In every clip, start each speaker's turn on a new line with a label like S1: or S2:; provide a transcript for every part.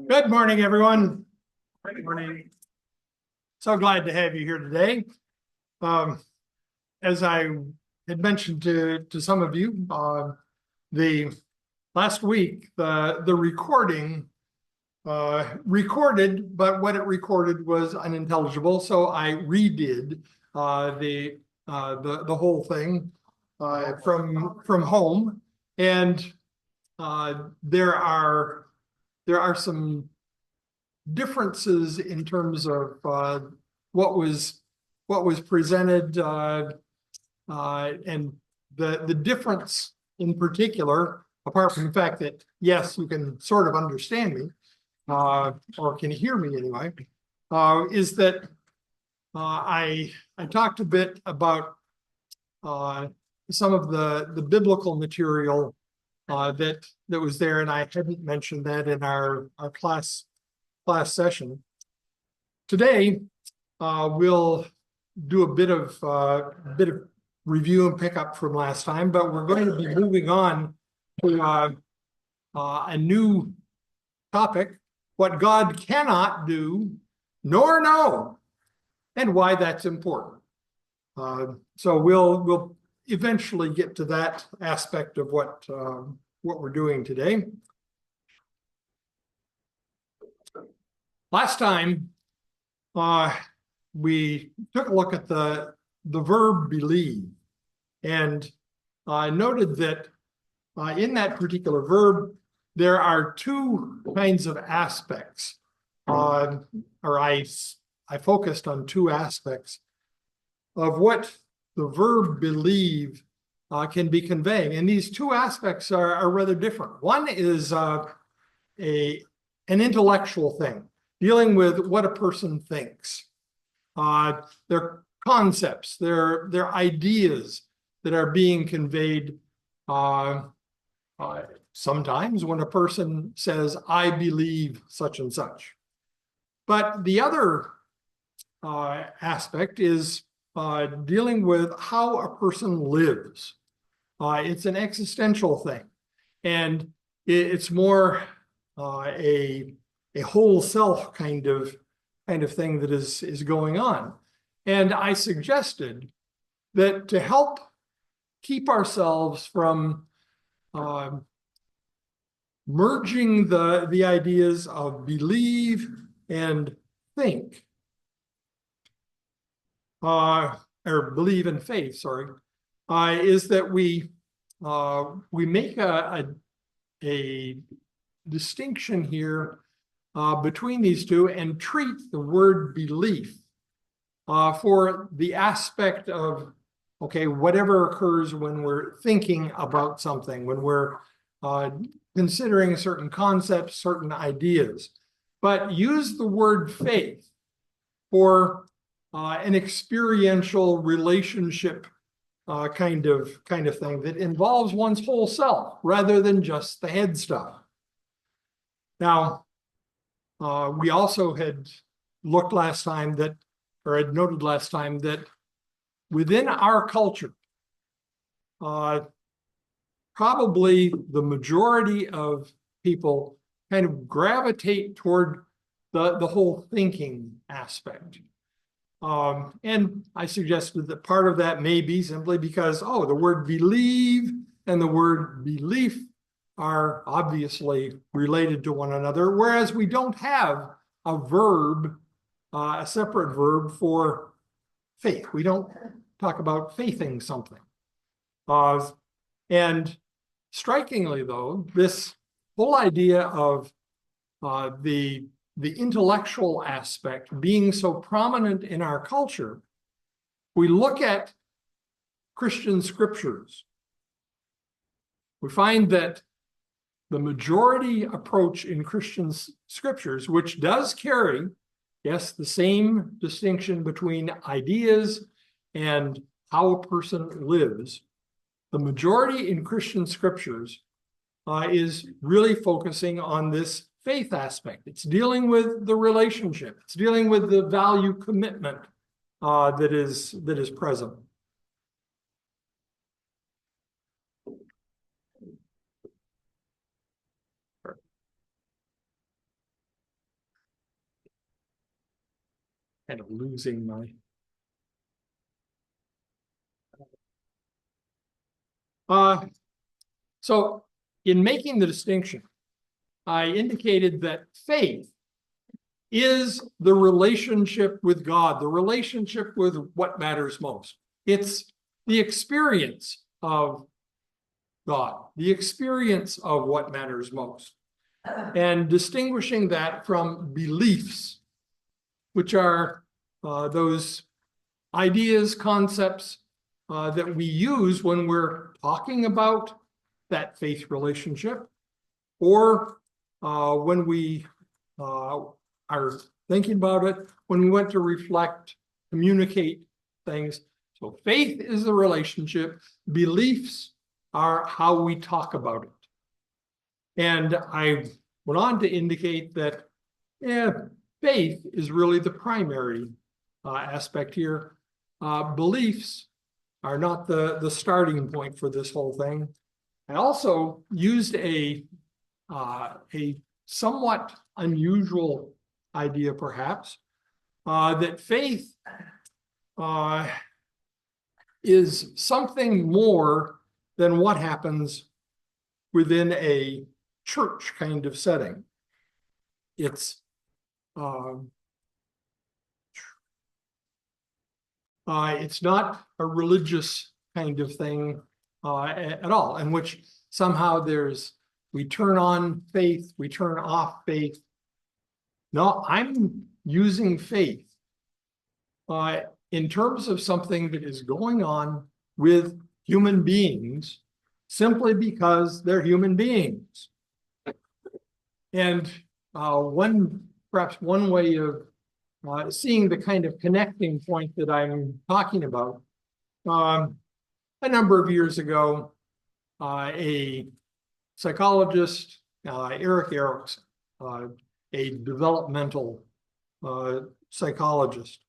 S1: Good morning, everyone. Good morning. So glad to have you here today. As I had mentioned to some of you, the last week, the recording recorded, but what it recorded was unintelligible. So I redid the whole thing from home, and there are some differences in terms of what was presented, and the difference in particular, apart from the fact that yes, you can sort of understand me, or can hear me anyway, is that I talked a bit about some of the biblical material that was there, and I hadn't mentioned that in our class session. Today, we'll do a bit of review and pick up from last time, but we're going to be moving on to a new topic: what God cannot do nor know, and why that's important. So we'll eventually get to that aspect of what we're doing today. Last time, we took a look at the verb believe, and noted that in that particular verb, there are two kinds of aspects, or I focused on two aspects of what the verb believe can be conveying. And these two aspects are rather different. One is an intellectual thing, dealing with what a person thinks, their concepts, their ideas that are being conveyed. Sometimes when a person says, "I believe such and such." But the other aspect is dealing with how a person lives. It's an existential thing, and it's more a whole self kind of thing that is going on. And I suggested that to help keep ourselves from merging the ideas of believe and think, or believe in faith, sorry, is that we make a distinction here between these two, and treat the word belief for the aspect of, okay, whatever occurs when we're thinking about something, when we're considering certain concepts, certain ideas, but use the word faith for an experiential relationship kind of thing that involves one's whole self rather than just the head stuff. Now, we also had looked last time that, or had noted last time, that within our culture, probably the majority of people kind of gravitate toward the whole thinking aspect. And I suggested that part of that may be simply because, the word believe and the word belief are obviously related to one another, whereas we don't have a verb, a separate verb for faith. We don't talk about faithing something. And strikingly, though, this whole idea of the intellectual aspect being so prominent in our culture, we look at Christian scriptures, we find that the majority approach in Christian scriptures, which does carry, yes, the same distinction between ideas and how a person lives, the majority in Christian scriptures is really focusing on this faith aspect. It's dealing with the relationship. It's dealing with the value commitment that is present. kind of losing my. So in making the distinction, I indicated that faith is the relationship with God, the relationship with what matters most. It's the experience of God, the experience of what matters most, and distinguishing that from beliefs, which are those ideas, concepts that we use when we're talking about that faith relationship, or when we are thinking about it, when we want to reflect, communicate things. So faith is the relationship. Beliefs are how we talk about it. And I went on to indicate that faith is really the primary aspect here. Beliefs are not the starting point for this whole thing. I also used a somewhat unusual idea, perhaps, that faith is something more than what happens within a church kind of setting. It's not a religious kind of thing at all, in which somehow we turn on faith, we turn off faith. No, I'm using faith in terms of something that is going on with human beings simply because they're human beings. And perhaps one way of seeing the kind of connecting point that I'm talking about, a number of years ago, a psychologist, Eric Erikson, a developmental psychologist,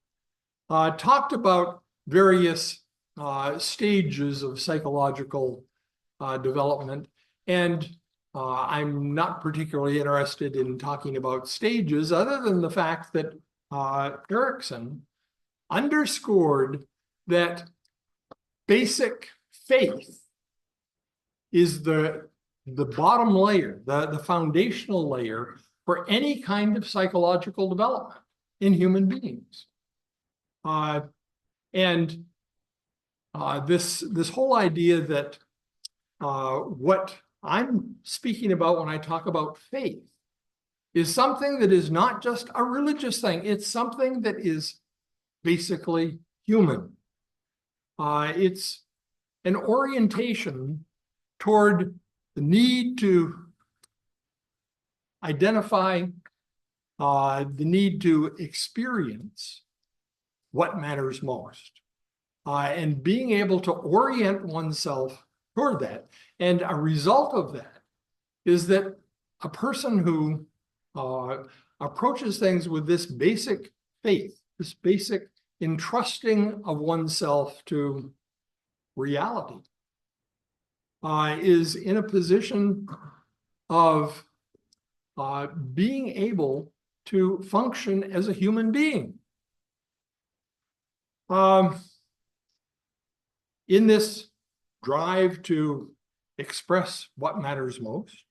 S1: talked about various stages of psychological development. And I'm not particularly interested in talking about stages, other than the fact that Erikson underscored that basic faith is the bottom layer, the foundational layer for any kind of psychological development in human beings. And this whole idea that what I'm speaking about when I talk about faith is something that is not just a religious thing. It's something that is basically human. It's an orientation toward the need to identify, the need to experience what matters most, and being able to orient oneself toward that. And a result of that is that a person who approaches things with this basic faith, this basic entrusting of oneself to reality, is in a position of being able to function as a human being. In this drive to express what matters most,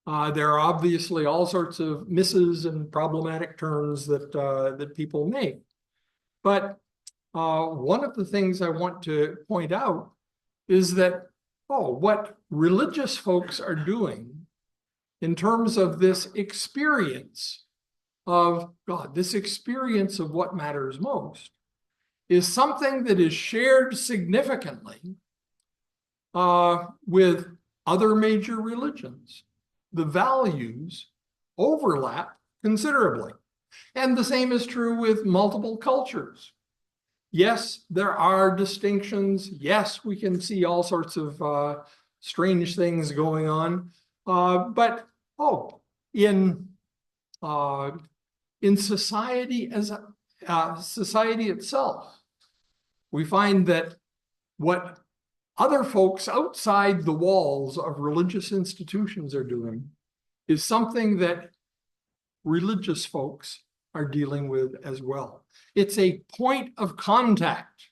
S1: there are obviously all sorts of misses and problematic turns that people make. But one of the things I want to point out is that, what religious folks are doing in terms of this experience of God, this experience of what matters most, is something that is shared significantly with other major religions. The values overlap considerably. And the same is true with multiple cultures. Yes, there are distinctions. Yes, we can see all sorts of strange things going on. But in society as society itself, we find that what other folks outside the walls of religious institutions are doing is something that religious folks are dealing with as well. It's a point of contact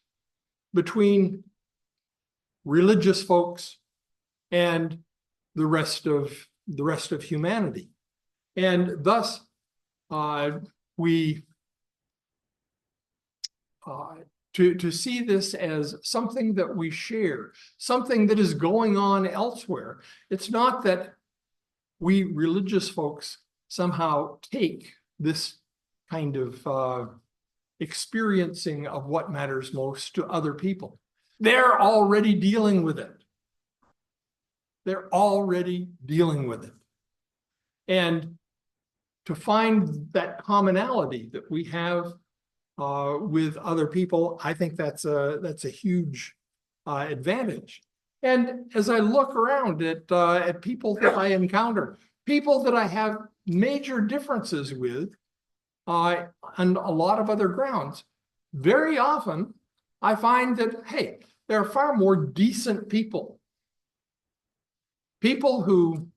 S1: between religious folks and the rest of humanity. And thus, to see this as something that we share, something that is going on elsewhere. It's not that we religious folks somehow take this kind of experiencing of what matters most to other people. They're already dealing with it. They're already dealing with it. And to find that commonality that we have with other people, I think that's a huge advantage. And as I look around at people that I encounter, people that I have major differences with on a lot of other grounds, very often I find that, hey, there are far more decent people. People who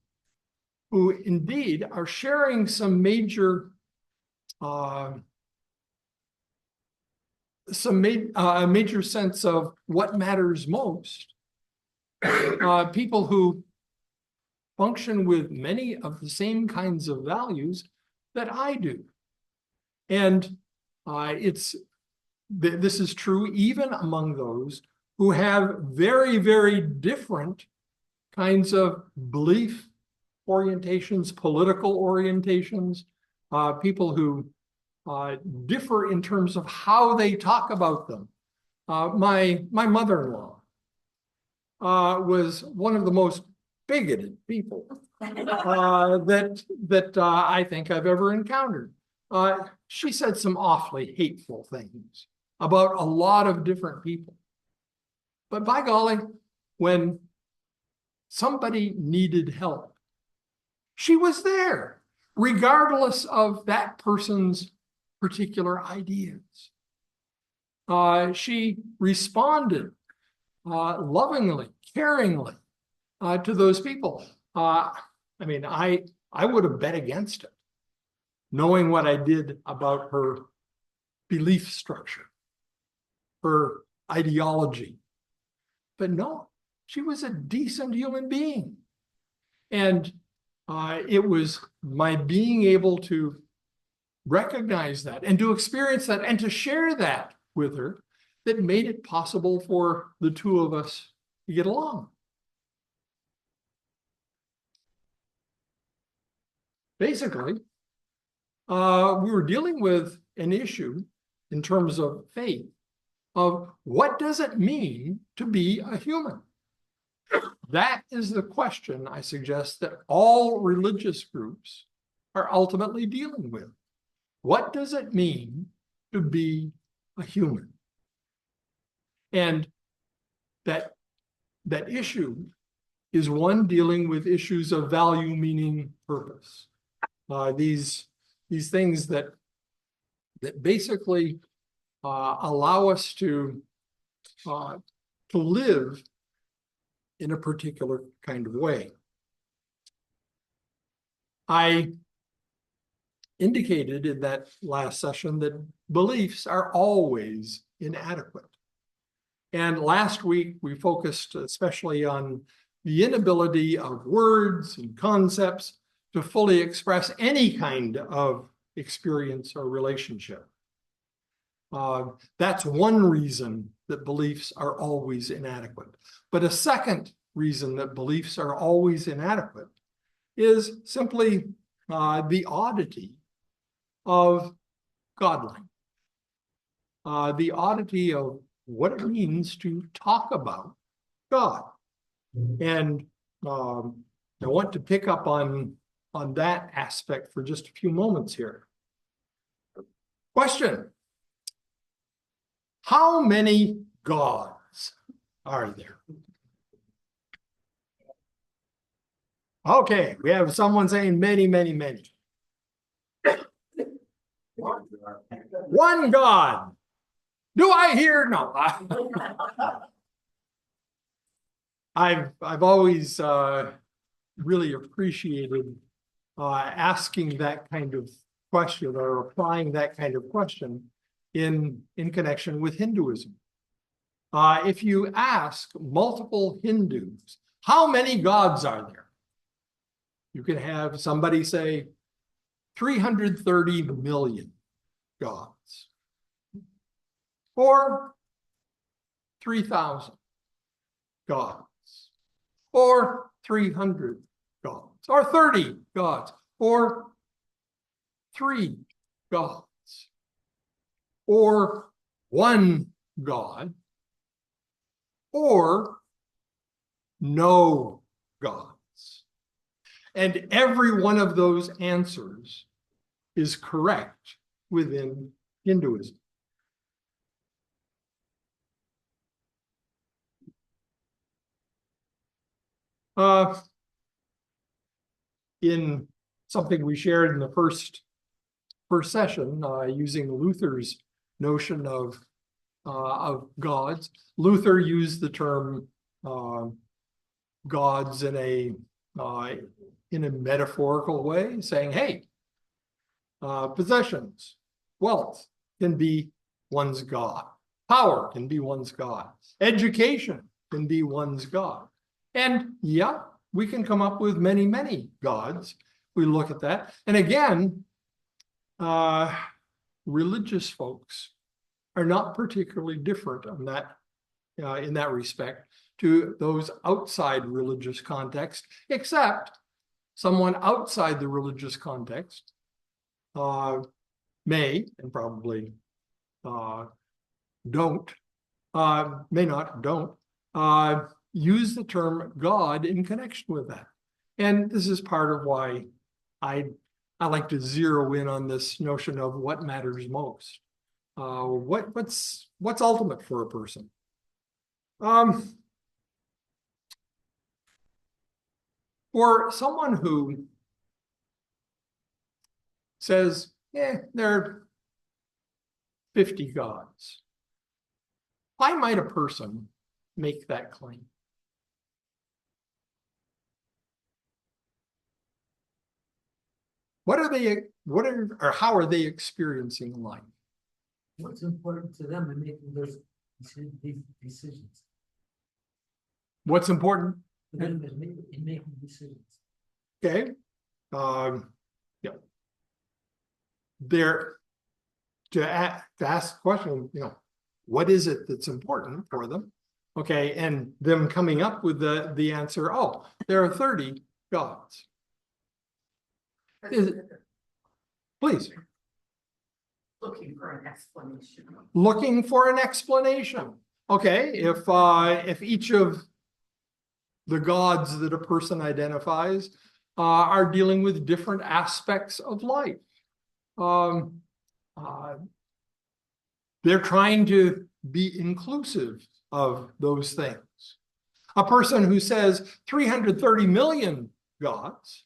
S1: indeed are sharing some major major sense of what matters most. People who function with many of the same kinds of values that I do. And this is true even among those who have very, very different kinds of belief orientations, political orientations, people who differ in terms of how they talk about them. My mother-in-law was one of the most bigoted people that I think I've ever encountered. She said some awfully hateful things about a lot of different people. But by golly, when somebody needed help, she was there, regardless of that person's particular ideas. She responded lovingly, caringly to those people. I mean, I would have bet against it, knowing what I did about her belief structure, her ideology. But no, she was a decent human being. And it was my being able to recognize that and to experience that and to share that with her that made it possible for the two of us to get along. Basically, we were dealing with an issue in terms of faith, of what does it mean to be a human? That is the question I suggest that all religious groups are ultimately dealing with. What does it mean to be a human? And that issue is one dealing with issues of value, meaning, purpose. These things that basically allow us to live in a particular kind of way. I indicated in that last session that beliefs are always inadequate. And last week, we focused especially on the inability of words and concepts to fully express any kind of experience or relationship. That's one reason that beliefs are always inadequate. But a second reason that beliefs are always inadequate is simply the oddity of godling, the oddity of what it means to talk about God. And I want to pick up on that aspect for just a few moments here. Question: how many gods are there? Okay, we have someone saying many, many, many. One God. Do I hear? No. I've always really appreciated asking that kind of question or applying that kind of question in connection with Hinduism. If you ask multiple Hindus, how many gods are there? You can have somebody say 330 million gods, or 3,000 gods, or 300 gods, or 30 gods, or 3 gods, or 1 god, or no gods. And every one of those answers is correct within Hinduism. In something we shared in the first session, using Luther's notion of gods, Luther used the term gods in a metaphorical way, saying, hey, possessions, wealth can be one's god. Power can be one's god. Education can be one's god. And yeah, we can come up with many, many gods. We look at that. And again, religious folks are not particularly different on that, in that respect to those outside religious context, except someone outside the religious context may, and probably don't, use the term God in connection with that. And this is part of why I like to zero in on this notion of what matters most. What's ultimate for a person? For someone who says, there are 50 gods, why might a person make that claim? How are they experiencing life?
S2: What's important to them in making those decisions?
S1: What's important
S2: to them in making decisions?
S1: Okay. Yeah. They're to ask the question, what is it that's important for them? Okay, and them coming up with the answer, oh, there are 30 gods. Please.
S3: Looking for an explanation.
S1: Looking for an explanation. Okay, if each of the gods that a person identifies are dealing with different aspects of life. They're trying to be inclusive of those things. A person who says 330 million gods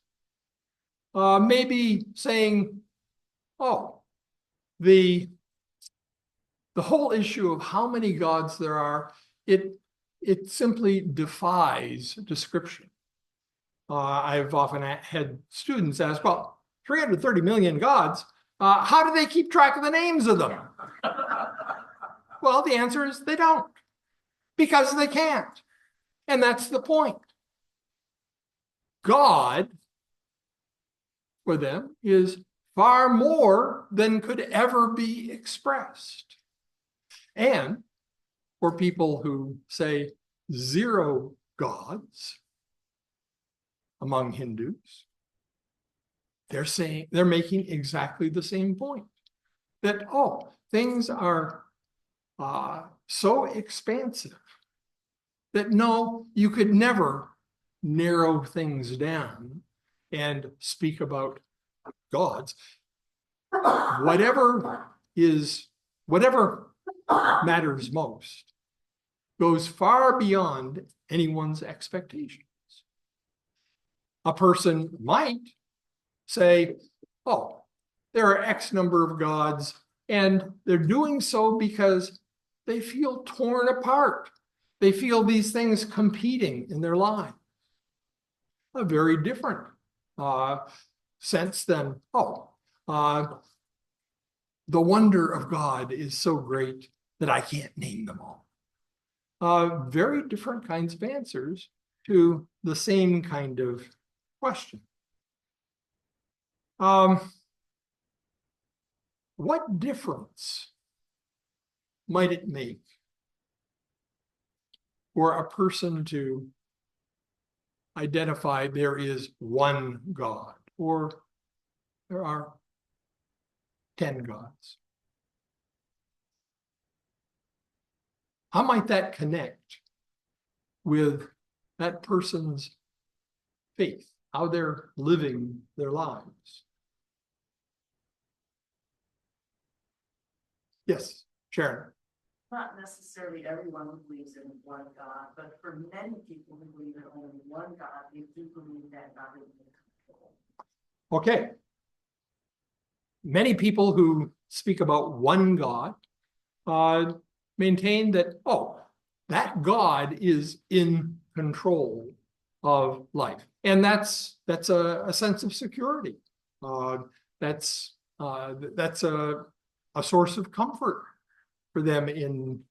S1: may be saying, oh, the whole issue of how many gods there are, it simply defies description. I've often had students ask, well, 330 million gods, how do they keep track of the names of them? Well, the answer is they don't, because they can't. And that's the point. God, for them, is far more than could ever be expressed. And for people who say 0 gods among Hindus, they're making exactly the same point. That, oh, things are so expansive that no, you could never narrow things down and speak about gods. Whatever matters most goes far beyond anyone's expectations. A person might say, oh, there are X number of gods, and they're doing so because they feel torn apart. They feel these things competing in their lives. A very different sense than, oh, the wonder of God is so great that I can't name them all. Very different kinds of answers to the same kind of question. What difference might it make for a person to identify there is one God or there are 10 gods? How might that connect with that person's faith, how they're living their lives? Yes, Sharon.
S3: Not necessarily everyone who believes in one God, but for many people who believe in only one God, they do believe that God is in control.
S1: Okay. Many people who speak about one God maintain that, oh, that God is in control of life. And that's a sense of security. That's a source of comfort for them in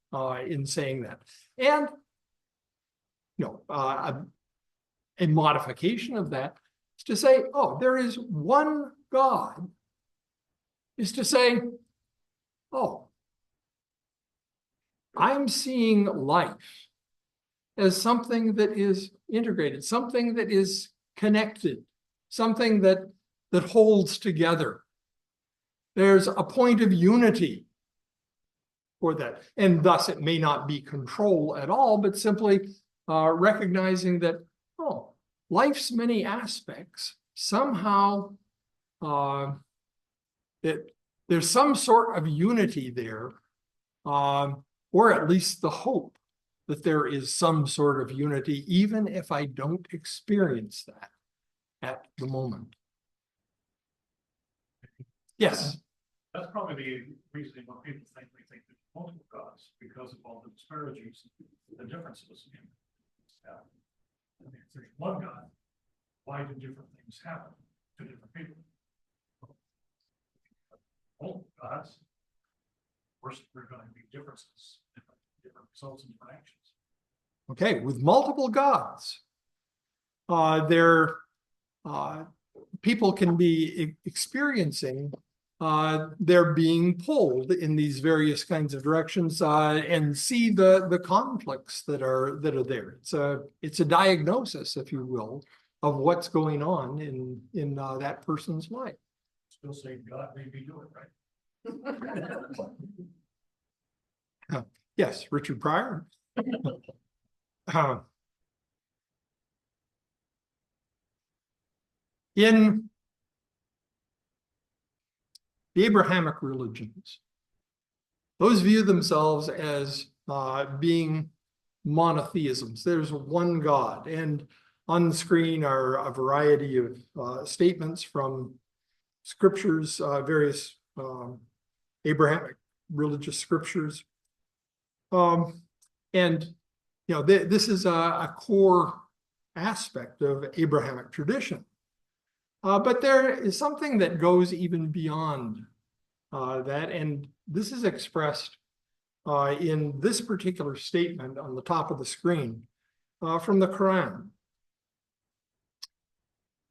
S1: saying that. And a modification of that is to say, oh, there is one God, is to say, oh, I'm seeing life as something that is integrated, something that is connected, something that holds together. There's a point of unity for that. And thus it may not be control at all, but simply recognizing that, oh, life's many aspects, somehow there's some sort of unity there, or at least the hope that there is some sort of unity, even if I don't experience that at the moment. Yes.
S4: That's probably the reason why people think we think there's multiple gods, because of all the disparities, the differences. I mean, if there's one God, why do different things happen to different people? Multiple gods, of course, there are going to be differences, different results and different actions.
S1: Okay, with multiple gods, people can be experiencing they're being pulled in these various kinds of directions and see the conflicts that are there. It's a diagnosis, if you will, of what's going on in that person's life.
S4: Still say God may be doing right.
S1: Yes, Richard Pryor. In the Abrahamic religions, those view themselves as being monotheisms. There's one God, and on the screen are a variety of statements from scriptures, various Abrahamic religious scriptures. And this is a core aspect of Abrahamic tradition. But there is something that goes even beyond that, and this is expressed in this particular statement on the top of the screen from the Quran.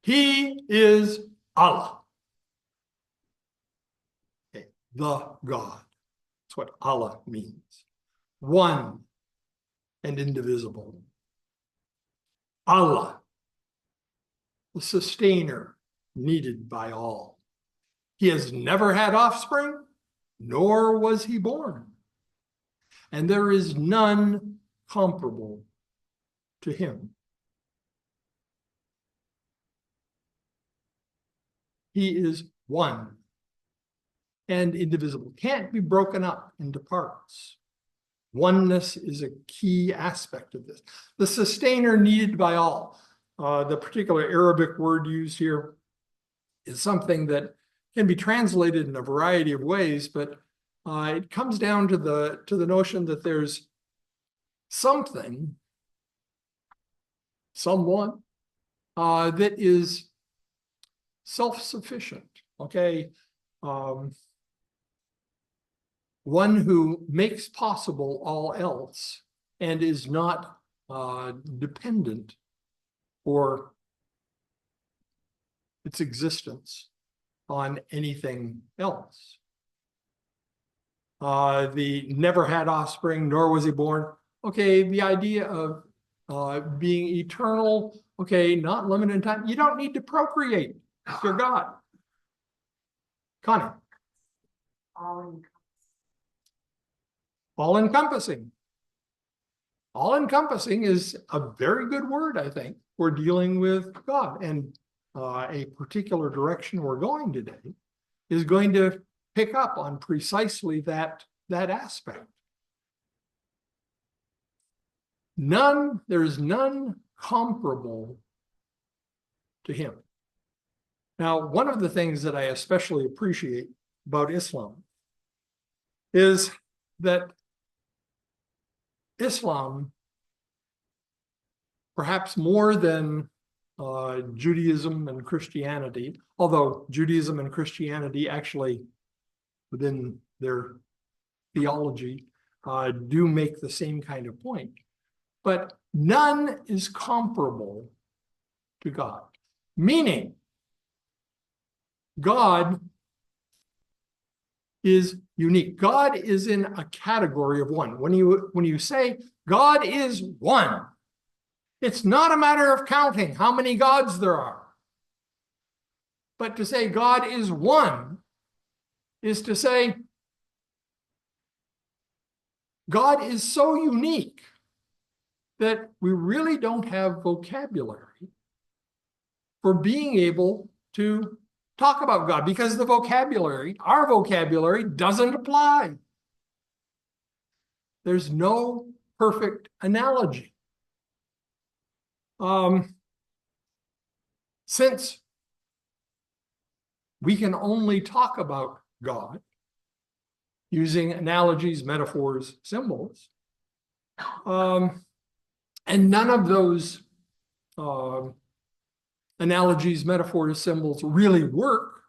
S1: He is Allah. Okay, the God. That's what Allah means. One and indivisible. Allah, the sustainer, needed by all. He has never had offspring, nor was he born. And there is none comparable to him. He is one and indivisible, can't be broken up into parts. Oneness is a key aspect of this. The sustainer needed by all. The particular Arabic word used here is something that can be translated in a variety of ways, but it comes down to the notion that there's something, someone that is self-sufficient. Okay, one who makes possible all else and is not dependent for its existence on anything else. The never had offspring, nor was he born. Okay, the idea of being eternal, okay, not limited in time. You don't need to procreate. You're God. Connie.
S3: All
S1: All-encompassing. All-encompassing is a very good word, I think, for dealing with God. And a particular direction we're going today is going to pick up on precisely that aspect. There is none comparable to him. Now, one of the things that I especially appreciate about Islam is that Islam, perhaps more than Judaism and Christianity, although Judaism and Christianity actually, within their theology, do make the same kind of point. But none is comparable to God. Meaning, God is unique. God is in a category of one. When you say God is one, it's not a matter of counting how many gods there are. But to say God is one is to say God is so unique that we really don't have vocabulary for being able to talk about God, because the vocabulary, our vocabulary, doesn't apply. There's no perfect analogy. Since we can only talk about God using analogies, metaphors, symbols, and none of those analogies, metaphors, symbols really work,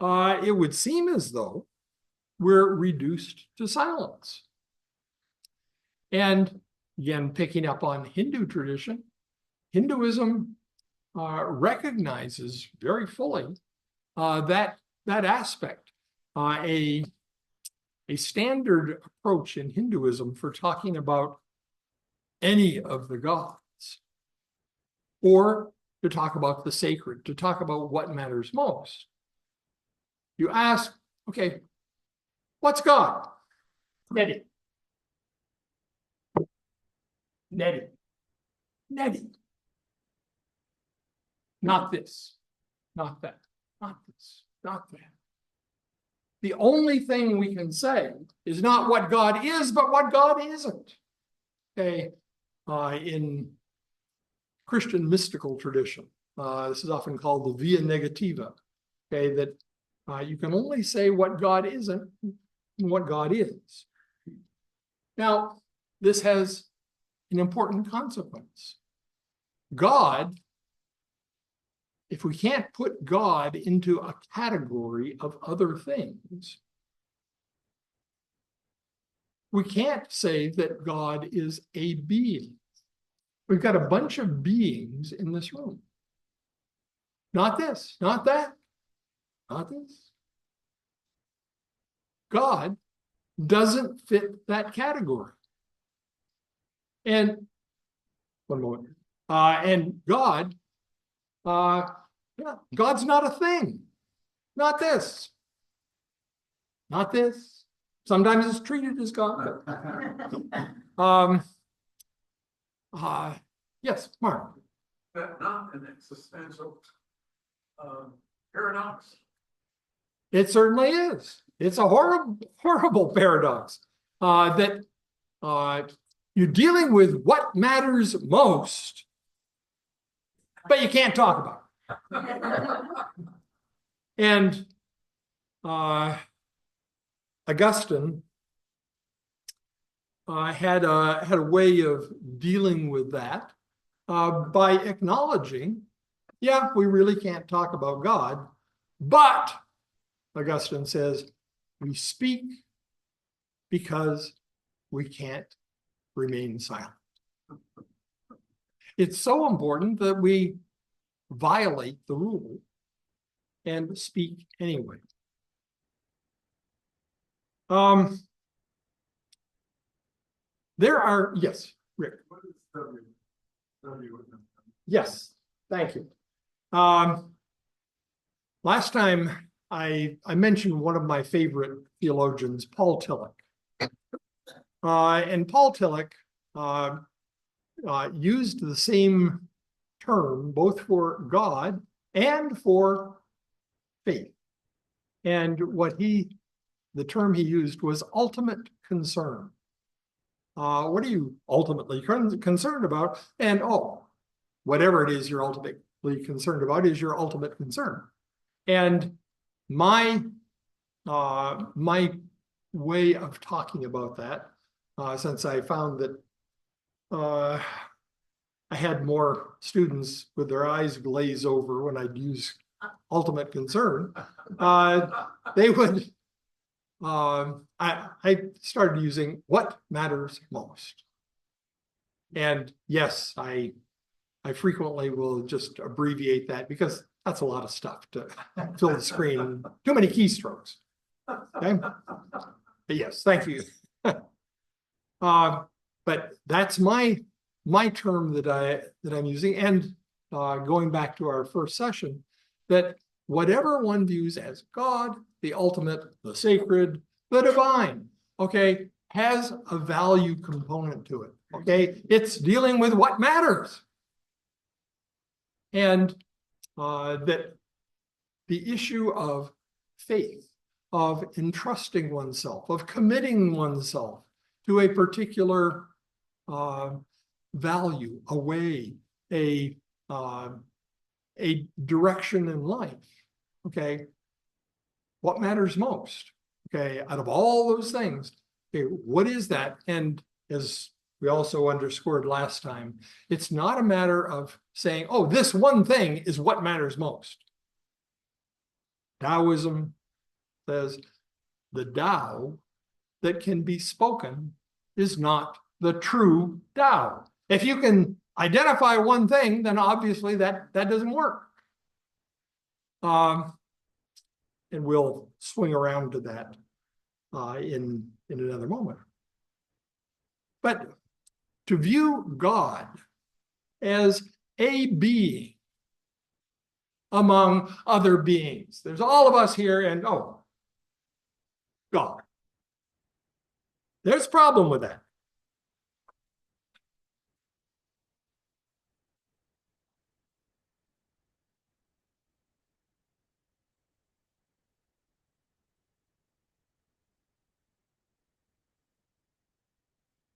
S1: it would seem as though we're reduced to silence. And again, picking up on Hindu tradition, Hinduism recognizes very fully that aspect. A standard approach in Hinduism for talking about any of the gods, or to talk about the sacred, to talk about what matters most. You ask, okay, what's God? Nettie. Nettie. Nettie. Not this, not that, not this, not that. The only thing we can say is not what God is, but what God isn't. Okay, in Christian mystical tradition, this is often called the via negativa. Okay, that you can only say what God isn't and what God is. Now, this has an important consequence. God, if we can't put God into a category of other things, we can't say that God is a being. We've got a bunch of beings in this room. Not this, not that, not this. God doesn't fit that category. And one moment. And God, God's not a thing. Not this. Not this. Sometimes it's treated as God. Yes, Mark.
S5: But not an existential paradox.
S1: It certainly is. It's a horrible, horrible paradox that you're dealing with what matters most, but you can't talk about it. And Augustine had a way of dealing with that by acknowledging, yeah, we really can't talk about God, But, Augustine says, we speak because we can't remain silent. It's so important that we violate the rule and speak anyway. There are, yes, Rick.
S5: What is W? W.
S1: Yes, thank you. Last time I mentioned one of my favorite theologians, Paul Tillich. And Paul Tillich used the same term both for God and for faith. And the term he used was ultimate concern. What are you ultimately concerned about? And whatever it is you're ultimately concerned about is your ultimate concern. And my way of talking about that, since I found that I had more students with their eyes glaze over when I'd use ultimate concern, they would, I started using what matters most. And yes, I frequently will just abbreviate that because that's a lot of stuff to fill the screen. Too many keystrokes. Okay. But yes, thank you. But that's my term that I'm using. And going back to our first session, that whatever one views as God, the ultimate, the sacred, the divine, okay, has a value component to it. Okay, it's dealing with what matters. And that the issue of faith, of entrusting oneself, of committing oneself to a particular value, a way, a direction in life, okay, what matters most? Okay, out of all those things, okay, what is that? And as we also underscored last time, it's not a matter of saying, oh, this one thing is what matters most. Taoism says the Tao that can be spoken is not the true Tao. If you can identify one thing, then obviously that doesn't work. And we'll swing around to that in another moment. But to view God as a being among other beings, there's all of us here, and God. There's a problem with that.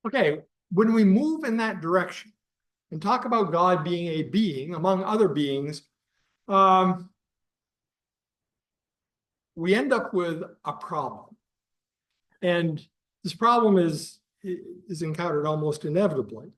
S1: Okay, when we move in that direction and talk about God being a being among other beings, we end up with a problem. And this problem is encountered almost inevitably.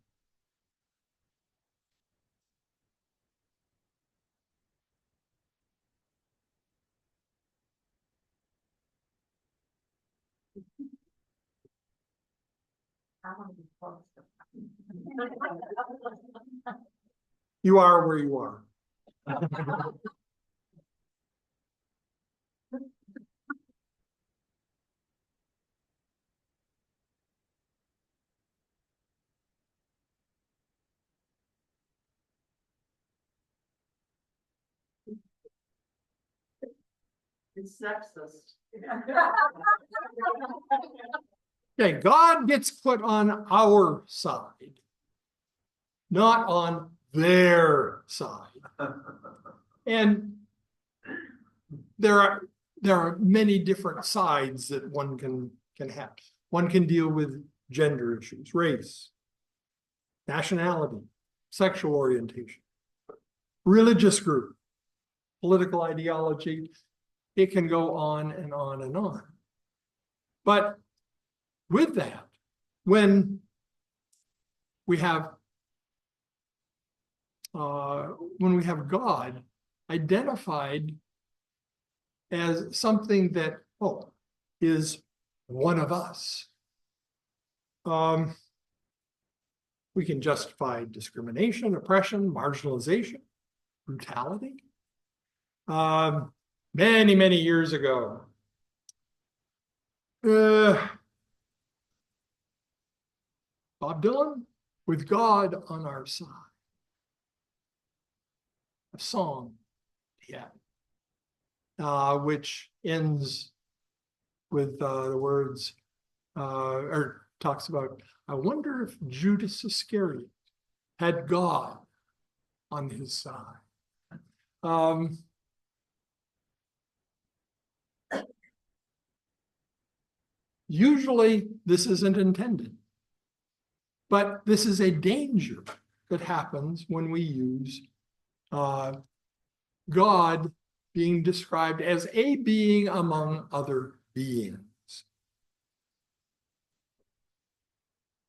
S1: You are where you are.
S3: It's sexist.
S1: Okay, God gets put on our side, not on their side. And there are many different sides that one can have. One can deal with gender issues, race, nationality, sexual orientation, religious group, political ideology. It can go on and on and on. But with that, when we have God identified as something that, oh, is one of us. We can justify discrimination, oppression, marginalization, brutality. Many, many years ago, Bob Dylan, With God on Our Side. A song, yeah, which ends with the words, or talks about, I wonder if Judas Iscariot had God on his side. Usually this isn't intended, but this is a danger that happens when we use God being described as a being among other beings.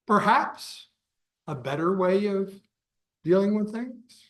S1: Perhaps a better way of dealing with things.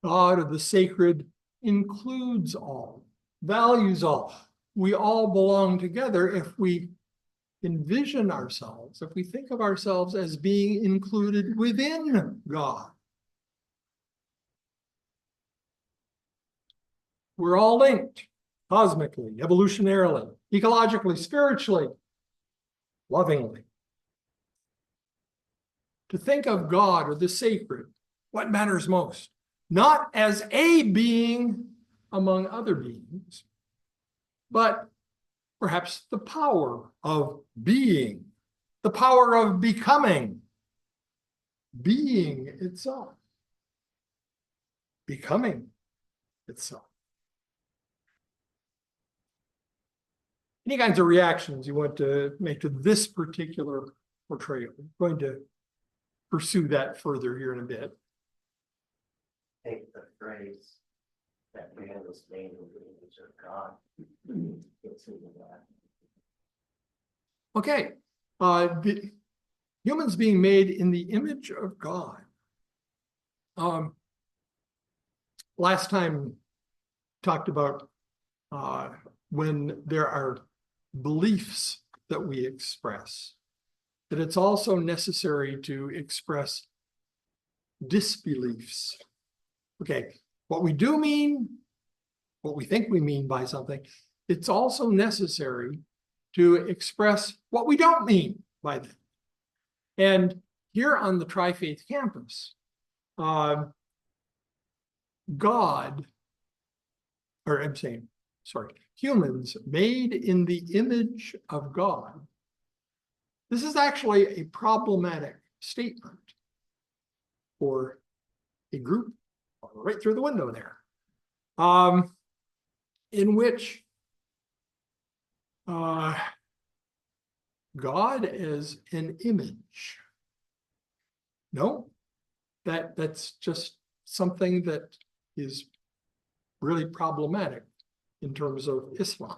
S1: God of the sacred includes all, values all. We all belong together if we envision ourselves, if we think of ourselves as being included within God. We're all linked cosmically, evolutionarily, ecologically, spiritually, lovingly. To think of God or the sacred, what matters most? Not as a being among other beings, but perhaps the power of being, the power of becoming, being itself, becoming itself. Any kinds of reactions you want to make to this particular portrayal? I'm going to pursue that further here in a bit.
S6: Take the phrase that man was made in the image of God. Gets into that.
S1: Okay, humans being made in the image of God. Last time talked about when there are beliefs that we express, that it's also necessary to express disbeliefs. Okay, what we do mean, what we think we mean by something, it's also necessary to express what we don't mean by that. And here on the Tri-Faith campus, humans made in the image of God. This is actually a problematic statement for a group right through the window there, in which God as an image. No, that's just something that is really problematic in terms of Islam.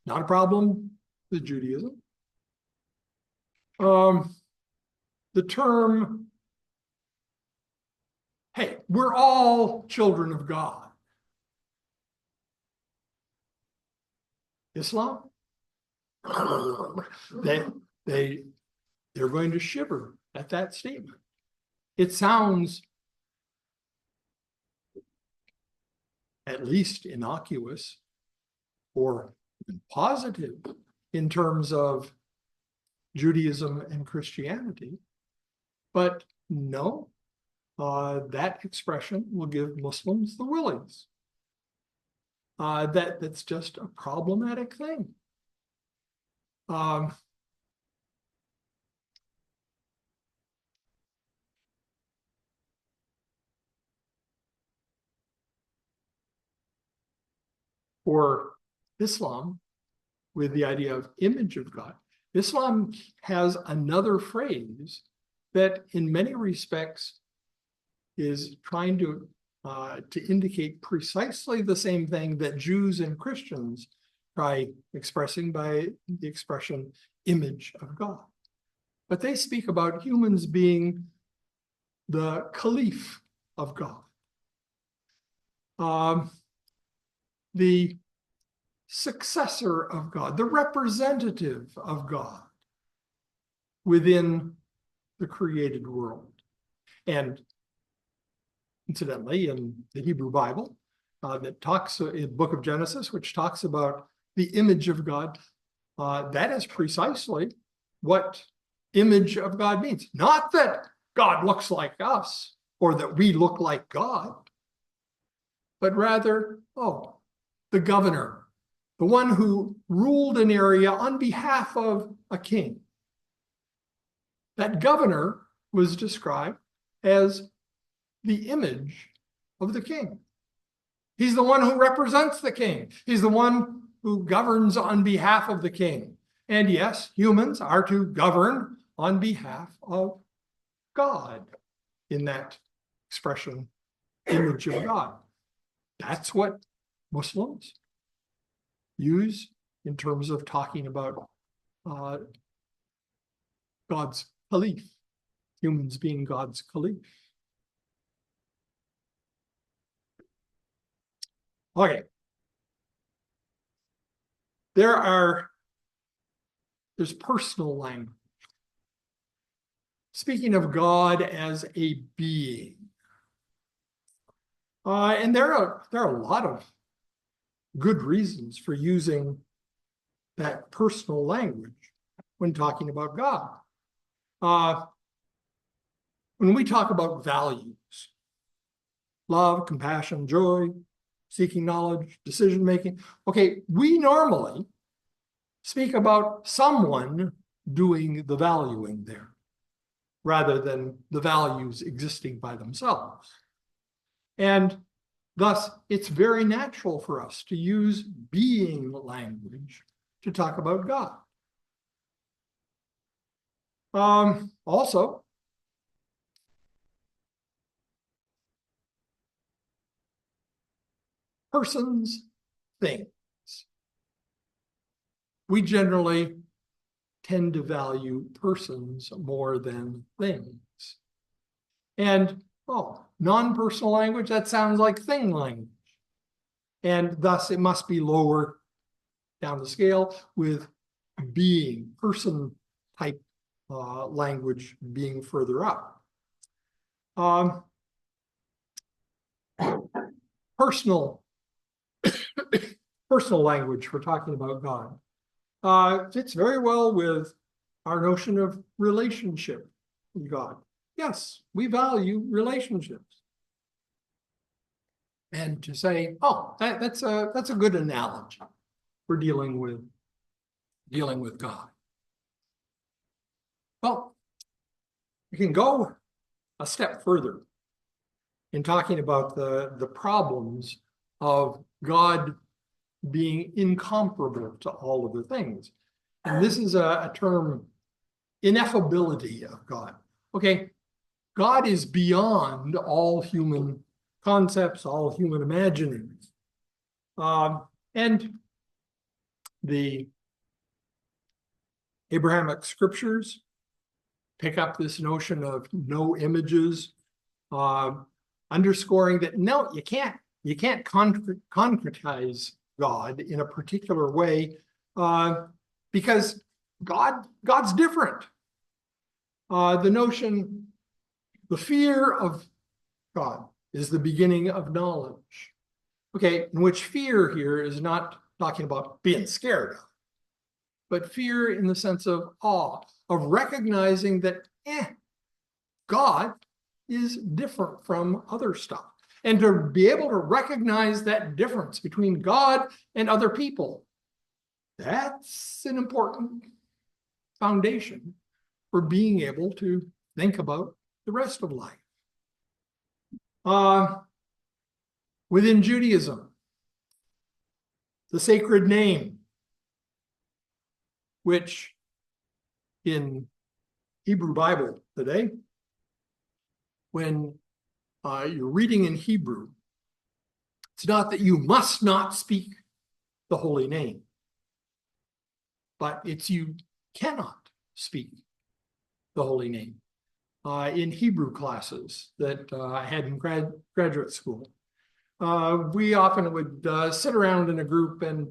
S1: Not a problem with Judaism. The term, hey, we're all children of God. Islam, they're going to shiver at that statement. It sounds at least innocuous or positive in terms of Judaism and Christianity, but no, that expression will give Muslims the willies. That's just a problematic thing. Um, for Islam, with the idea of image of God, Islam has another phrase that in many respects is trying to indicate precisely the same thing that Jews and Christians try expressing by the expression image of God. But they speak about humans being the caliph of God. The successor of God, the representative of God within the created world. And incidentally, in the Hebrew Bible, that talks in the book of Genesis, which talks about the image of God, that is precisely what image of God means. Not that God looks like us or that we look like God, but rather, the governor, the one who ruled an area on behalf of a king. That governor was described as the image of the king. He's the one who represents the king. He's the one who governs on behalf of the king. And yes, humans are to govern on behalf of God in that expression, image of God. That's what Muslims use in terms of talking about God's caliph, humans being God's caliph. Okay. There's personal language. Speaking of God as a being. And there are a lot of good reasons for using that personal language when talking about God. When we talk about values, love, compassion, joy, seeking knowledge, decision-making, okay, we normally speak about someone doing the valuing there, rather than the values existing by themselves. And thus, it's very natural for us to use being language to talk about God. Also, persons, things. We generally tend to value persons more than things. And, non-personal language, that sounds like thing language. And thus it must be lower down the scale, with being, person type language being further up. Personal language for talking about God fits very well with our notion of relationship with God. Yes, we value relationships. And to say, that's a good analogy for dealing with God. Well, we can go a step further in talking about the problems of God being incomparable to all of the things. And this is a term, ineffability of God. Okay, God is beyond all human concepts, all human imaginings. And the Abrahamic scriptures pick up this notion of no images, underscoring that no, you can't concretize God in a particular way because God's different. The fear of God is the beginning of knowledge. Okay, in which fear here is not talking about being scared of, but fear in the sense of awe, of recognizing that God is different from other stuff. And to be able to recognize that difference between God and other people, that's an important foundation for being able to think about the rest of life. Within Judaism, the sacred name, which in Hebrew Bible today, when you're reading in Hebrew, it's not that you must not speak the holy name, but it's you cannot speak the holy name. In Hebrew classes that I had in graduate school, we often would sit around in a group and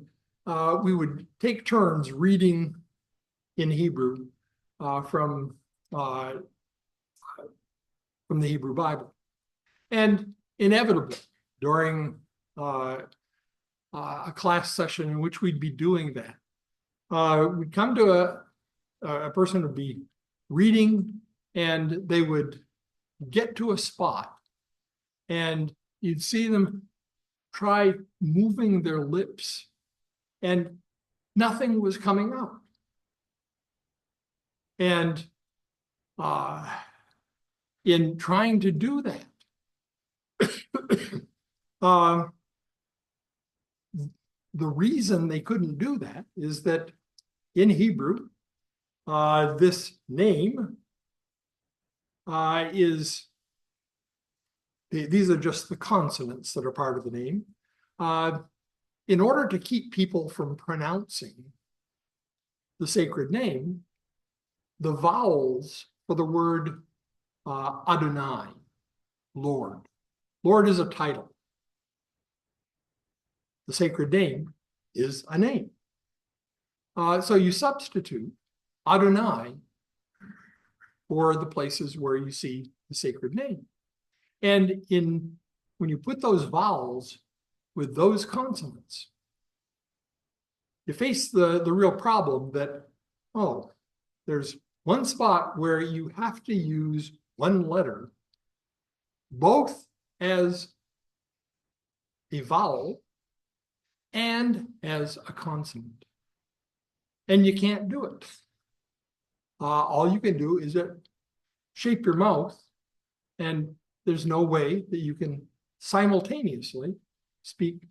S1: we would take turns reading in Hebrew from the Hebrew Bible. And inevitably, during a class session in which we'd be doing that, we'd come to a person would be reading and they would get to a spot and you'd see them try moving their lips and nothing was coming out. And in trying to do that, the reason they couldn't do that is that in Hebrew, this name these are just the consonants that are part of the name. In order to keep people from pronouncing the sacred name, the vowels for the word Adonai, Lord. Lord is a title. The sacred name is a name. So you substitute Adonai for the places where you see the sacred name. And when you put those vowels with those consonants, you face the real problem that, oh, there's one spot where you have to use one letter, both as a vowel and as a consonant. And you can't do it. All you can do is shape your mouth, and there's no way that you can simultaneously speak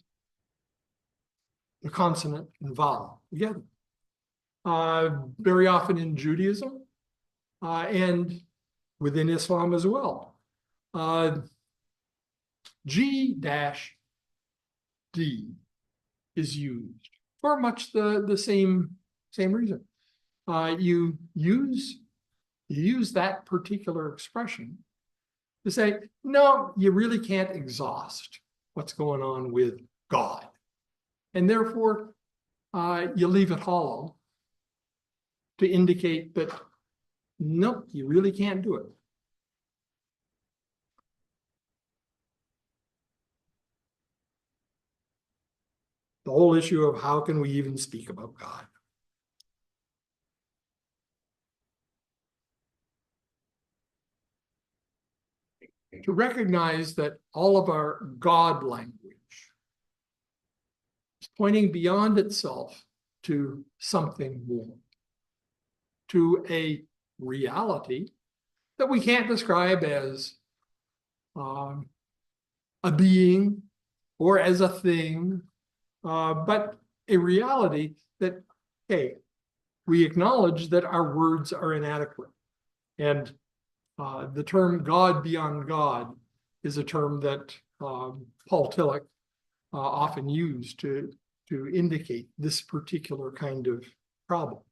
S1: the consonant and vowel together. Very often in Judaism and within Islam as well. G-D is used for much the same reason. You use that particular expression to say, no, you really can't exhaust what's going on with God. And therefore, you leave it hollow to indicate that, nope, you really can't do it. The whole issue of how can we even speak about God? To recognize that all of our God language is pointing beyond itself to something more, to a reality that we can't describe as a being or as a thing, but a reality that, hey, we acknowledge that our words are inadequate. And the term God beyond God is a term that Paul Tillich often used to indicate this particular kind of problem.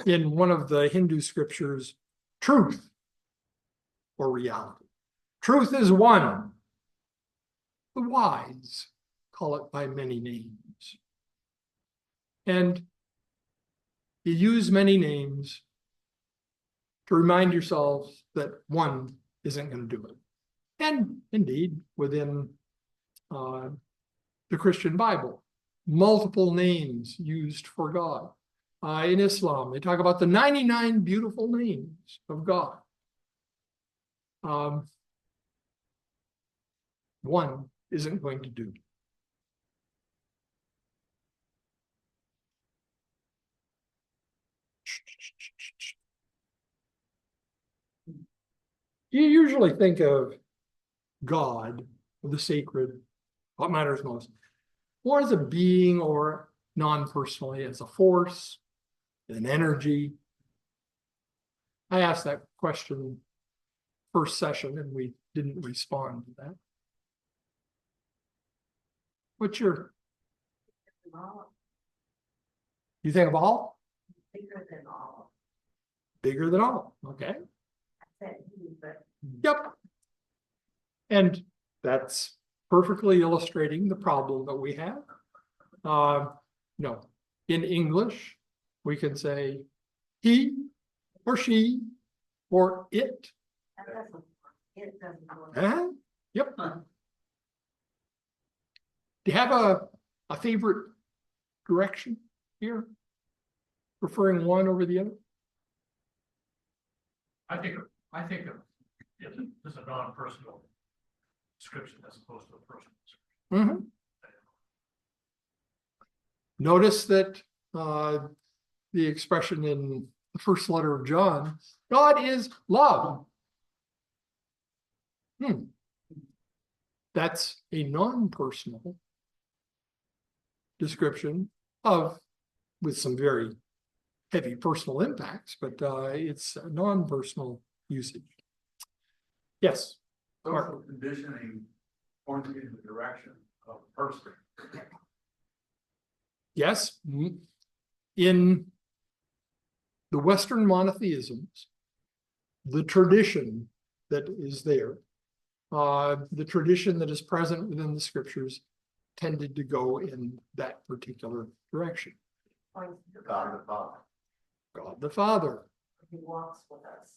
S1: In one of the Hindu scriptures, truth or reality. Truth is one. The wise call it by many names. And you use many names to remind yourselves that one isn't going to do it. And indeed, within the Christian Bible, multiple names used for God. In Islam, they talk about the 99 beautiful names of God. One isn't going to do. You usually think of God, the sacred, what matters most, more as a being or non-personally as a force, an energy. I asked that question first session and we didn't respond to that. What's your,
S3: All
S1: you think of all?
S3: bigger than all.
S1: Bigger than all, okay?
S3: I said he, but
S1: Yep. And that's perfectly illustrating the problem that we have. No, in English, we can say he or she or it.
S3: that doesn't work. It doesn't work.
S1: Huh? Yep. Do you have a favorite direction here? Preferring one over the other?
S4: I think of it as a non-personal description as opposed to a personal description.
S1: Mhm. Notice that the expression in the first letter of John, God is love. That's a non-personal description of, with some very heavy personal impacts, but it's a non-personal usage. Yes,
S5: Social conditioning pointing in the direction of a person.
S1: yes. In the Western monotheisms, the tradition that is there, the tradition that is present within the scriptures tended to go in that particular direction.
S3: Points to
S6: God the Father.
S1: God the Father,
S3: He walks with us.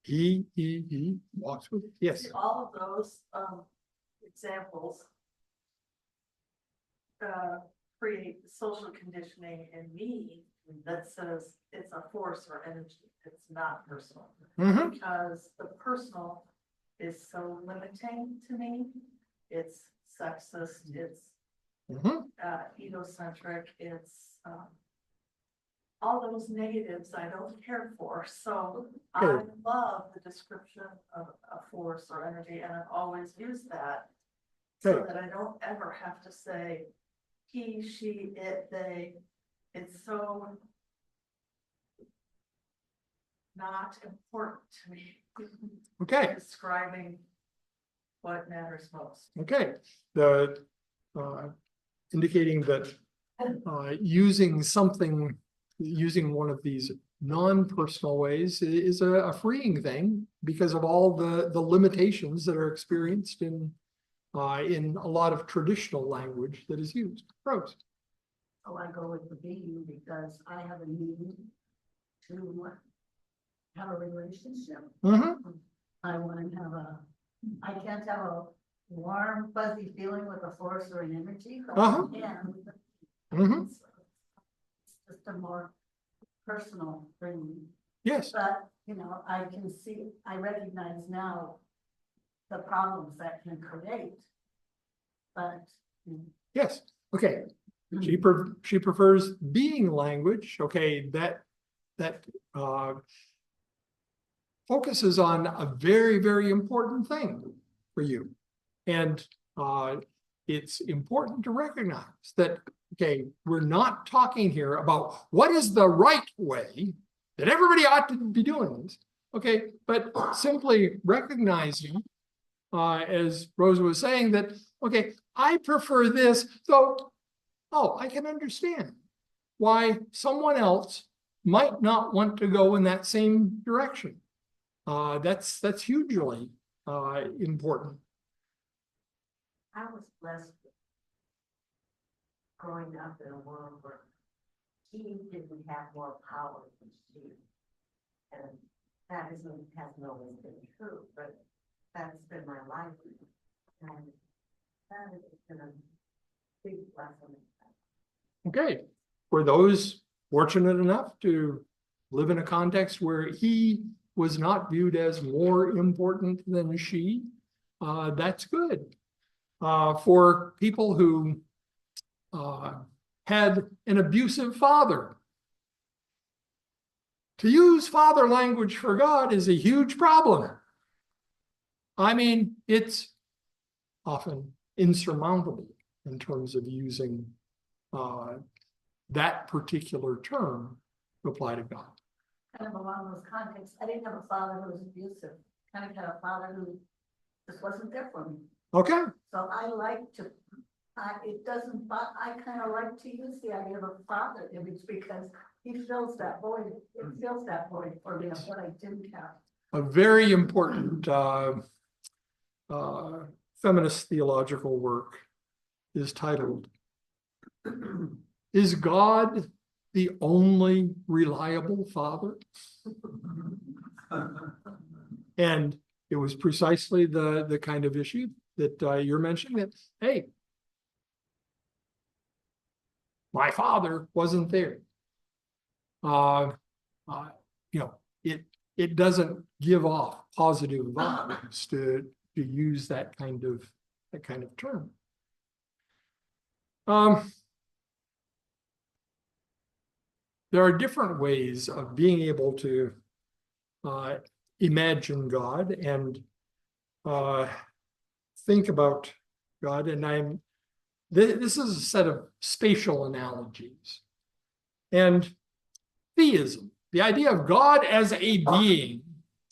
S1: he walks with, yes,
S3: See, all of those examples create social conditioning in me that says it's a force or energy. It's not personal.
S1: Mhm.
S3: Because the personal is so limiting to me. It's sexist, it's
S1: Mhm.
S3: egocentric, it's all those negatives I don't care for. So I
S1: Sure.
S3: love the description of a force or energy, and I've always used that. So
S1: Okay.
S3: that I don't ever have to say he, she, it, they. It's so not important to me.
S1: Okay.
S3: Describing what matters most.
S1: Okay, the indicating that using one of these non-personal ways is a freeing thing because of all the limitations that are experienced in a lot of traditional language that is used. Rose.
S7: Oh, I go with the being because I have a need to have a relationship.
S1: Mhm.
S7: I want to have I can't have a warm, fuzzy feeling with a force or an energy, but
S1: Uh-huh.
S7: I can.
S1: Mhm.
S7: It's just a more personal thing.
S1: Yes.
S7: But, I can see, I recognize now the problems that can create. But.
S1: Yes. Okay. She prefers being language. Okay, that focuses on a very, very important thing for you. And it's important to recognize that, okay, we're not talking here about what is the right way that everybody ought to be doing this. Okay, but simply recognizing, as Rosa was saying, that, okay, I prefer this, so, oh, I can understand why someone else might not want to go in that same direction. That's hugely important.
S3: I was blessed with growing up in a world where he didn't have more power than she. And that hasn't always been true, but that's been my life. And that has been a big lesson.
S1: Okay, for those fortunate enough to live in a context where he was not viewed as more important than she, that's good. For people who had an abusive father, to use father language for God is a huge problem. I mean, it's often insurmountable in terms of using that particular term to apply to God.
S7: Kind of along those contexts, I didn't have a father who was abusive, kind of had a father who just wasn't there for me.
S1: Okay,
S7: So I like to, it doesn't, but I kind of like to use the idea of a father image because he fills that void, it fills that void for me of what I didn't have.
S1: a very important feminist theological work is titled, "Is God the Only Reliable Father?" And it was precisely the kind of issue that you're mentioning, that, hey, my father wasn't there. You know, it doesn't give off positive vibes to use that kind of term. There are different ways of being able to imagine God and think about God, and this is a set of spatial analogies. And theism, the idea of God as a being,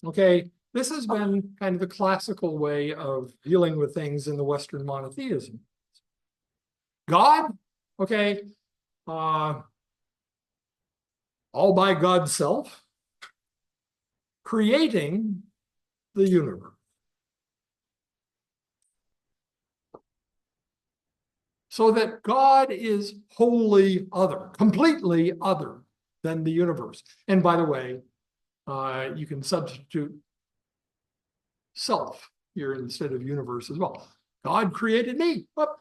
S1: okay, this has been kind of the classical way of dealing with things in the Western monotheism. God, okay, all by God's self, creating the universe. So that God is wholly other, completely other than the universe. And by the way, you can substitute self here instead of universe as well. God created me. But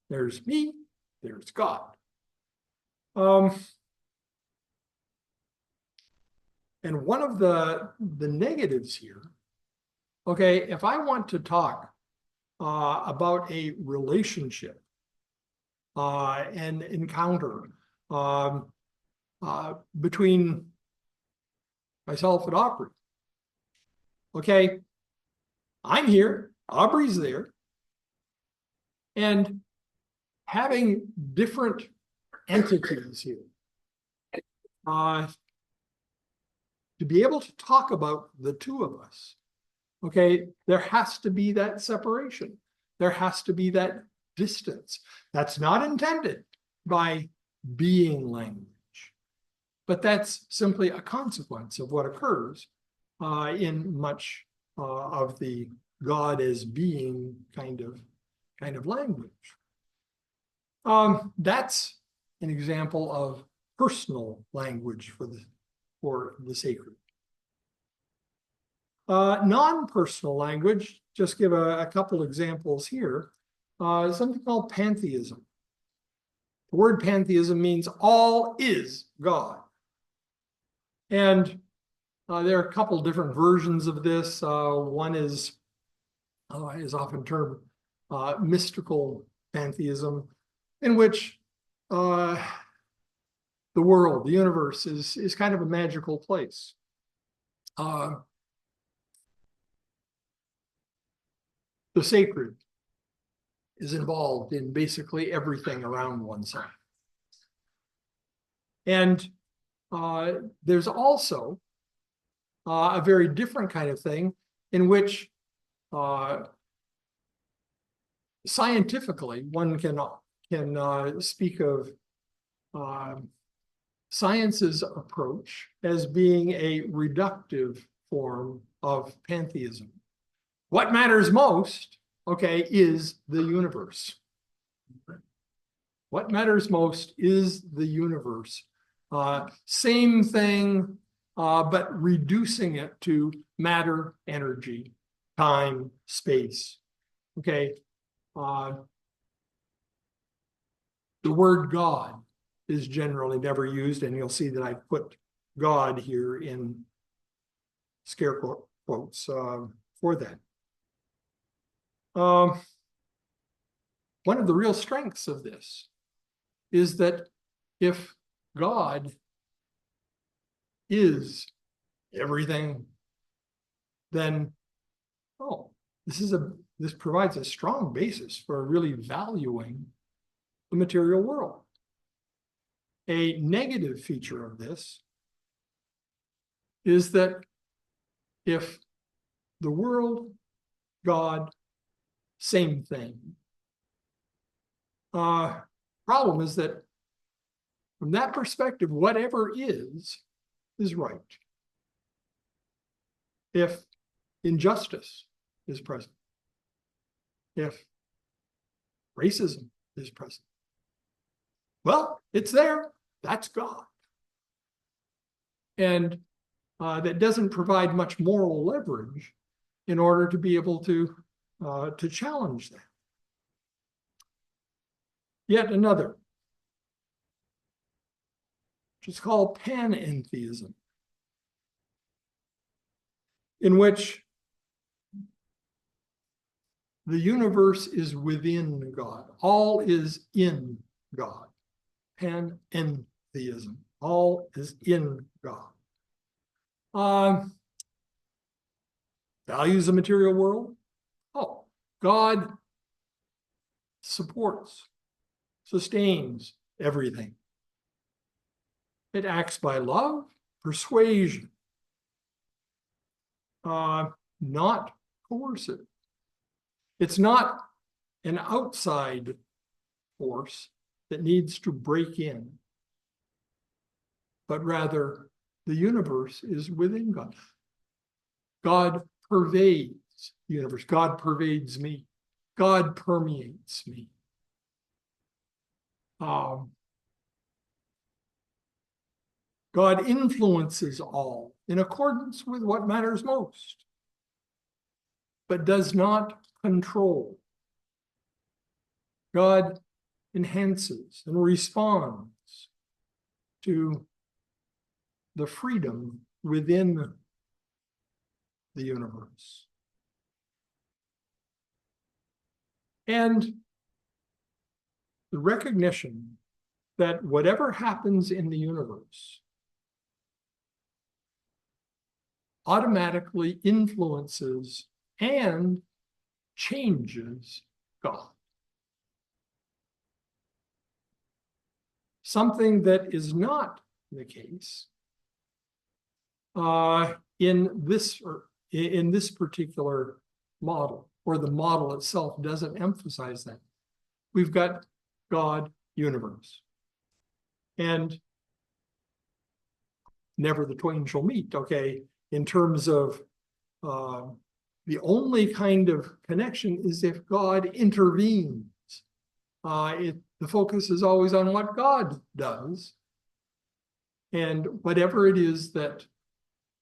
S1: there's me, there's God. And one of the negatives here, okay, if I want to talk about a relationship, an encounter between myself and Aubrey. Okay, I'm here, Aubrey's there, and having different entities here. To be able to talk about the two of us, okay, there has to be that separation. There has to be that distance. That's not intended by being language, but that's simply a consequence of what occurs in much of the God as being kind of language. That's an example of personal language for the sacred. Non-personal language, just give a couple examples here. Something called pantheism. The word pantheism means all is God. And there are a couple different versions of this. One is often termed mystical pantheism, in which the world, the universe, is kind of a magical place. The sacred is involved in basically everything around oneself. And there's also a very different kind of thing in which scientifically one can speak of science's approach as being a reductive form of pantheism. What matters most, okay, is the universe. What matters most is the universe. Same thing, but reducing it to matter, energy, time, space. Okay. The word God is generally never used, and you'll see that I put God here in scare quotes for that. One of the real strengths of this is that if God is everything then, oh, this provides a strong basis for really valuing the material world. A negative feature of this is that if the world, God, same thing. Problem is that from that perspective, whatever is right. If injustice is present, if racism is present, well, it's there. That's God. And that doesn't provide much moral leverage in order to be able to challenge that. Yet another, which is called panentheism, in which the universe is within God. All is in God. Panentheism. All is in God. Values the material world. Oh, God supports, sustains everything. It acts by love, persuasion, not coercive. It's not an outside force that needs to break in, but rather the universe is within God. God pervades the universe. God pervades me. God permeates me. God influences all in accordance with what matters most, but does not control. God enhances and responds to the freedom within the universe. And the recognition that whatever happens in the universe automatically influences and changes God. Something that is not the case in this particular model, or the model itself doesn't emphasize that. We've got God, universe, and never the twain shall meet, okay? In terms of the only kind of connection is if God intervenes. The focus is always on what God does. And whatever it is that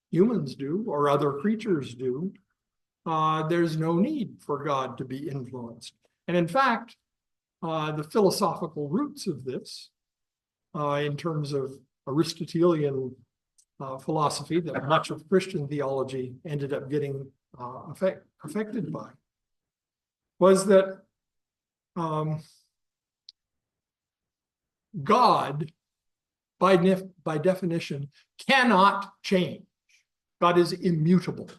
S1: humans do or other creatures do, there's no need for God to be influenced. And in fact, the philosophical roots of this, in terms of Aristotelian philosophy that much of Christian theology ended up getting affected by, was that God, by definition, cannot change. God is immutable.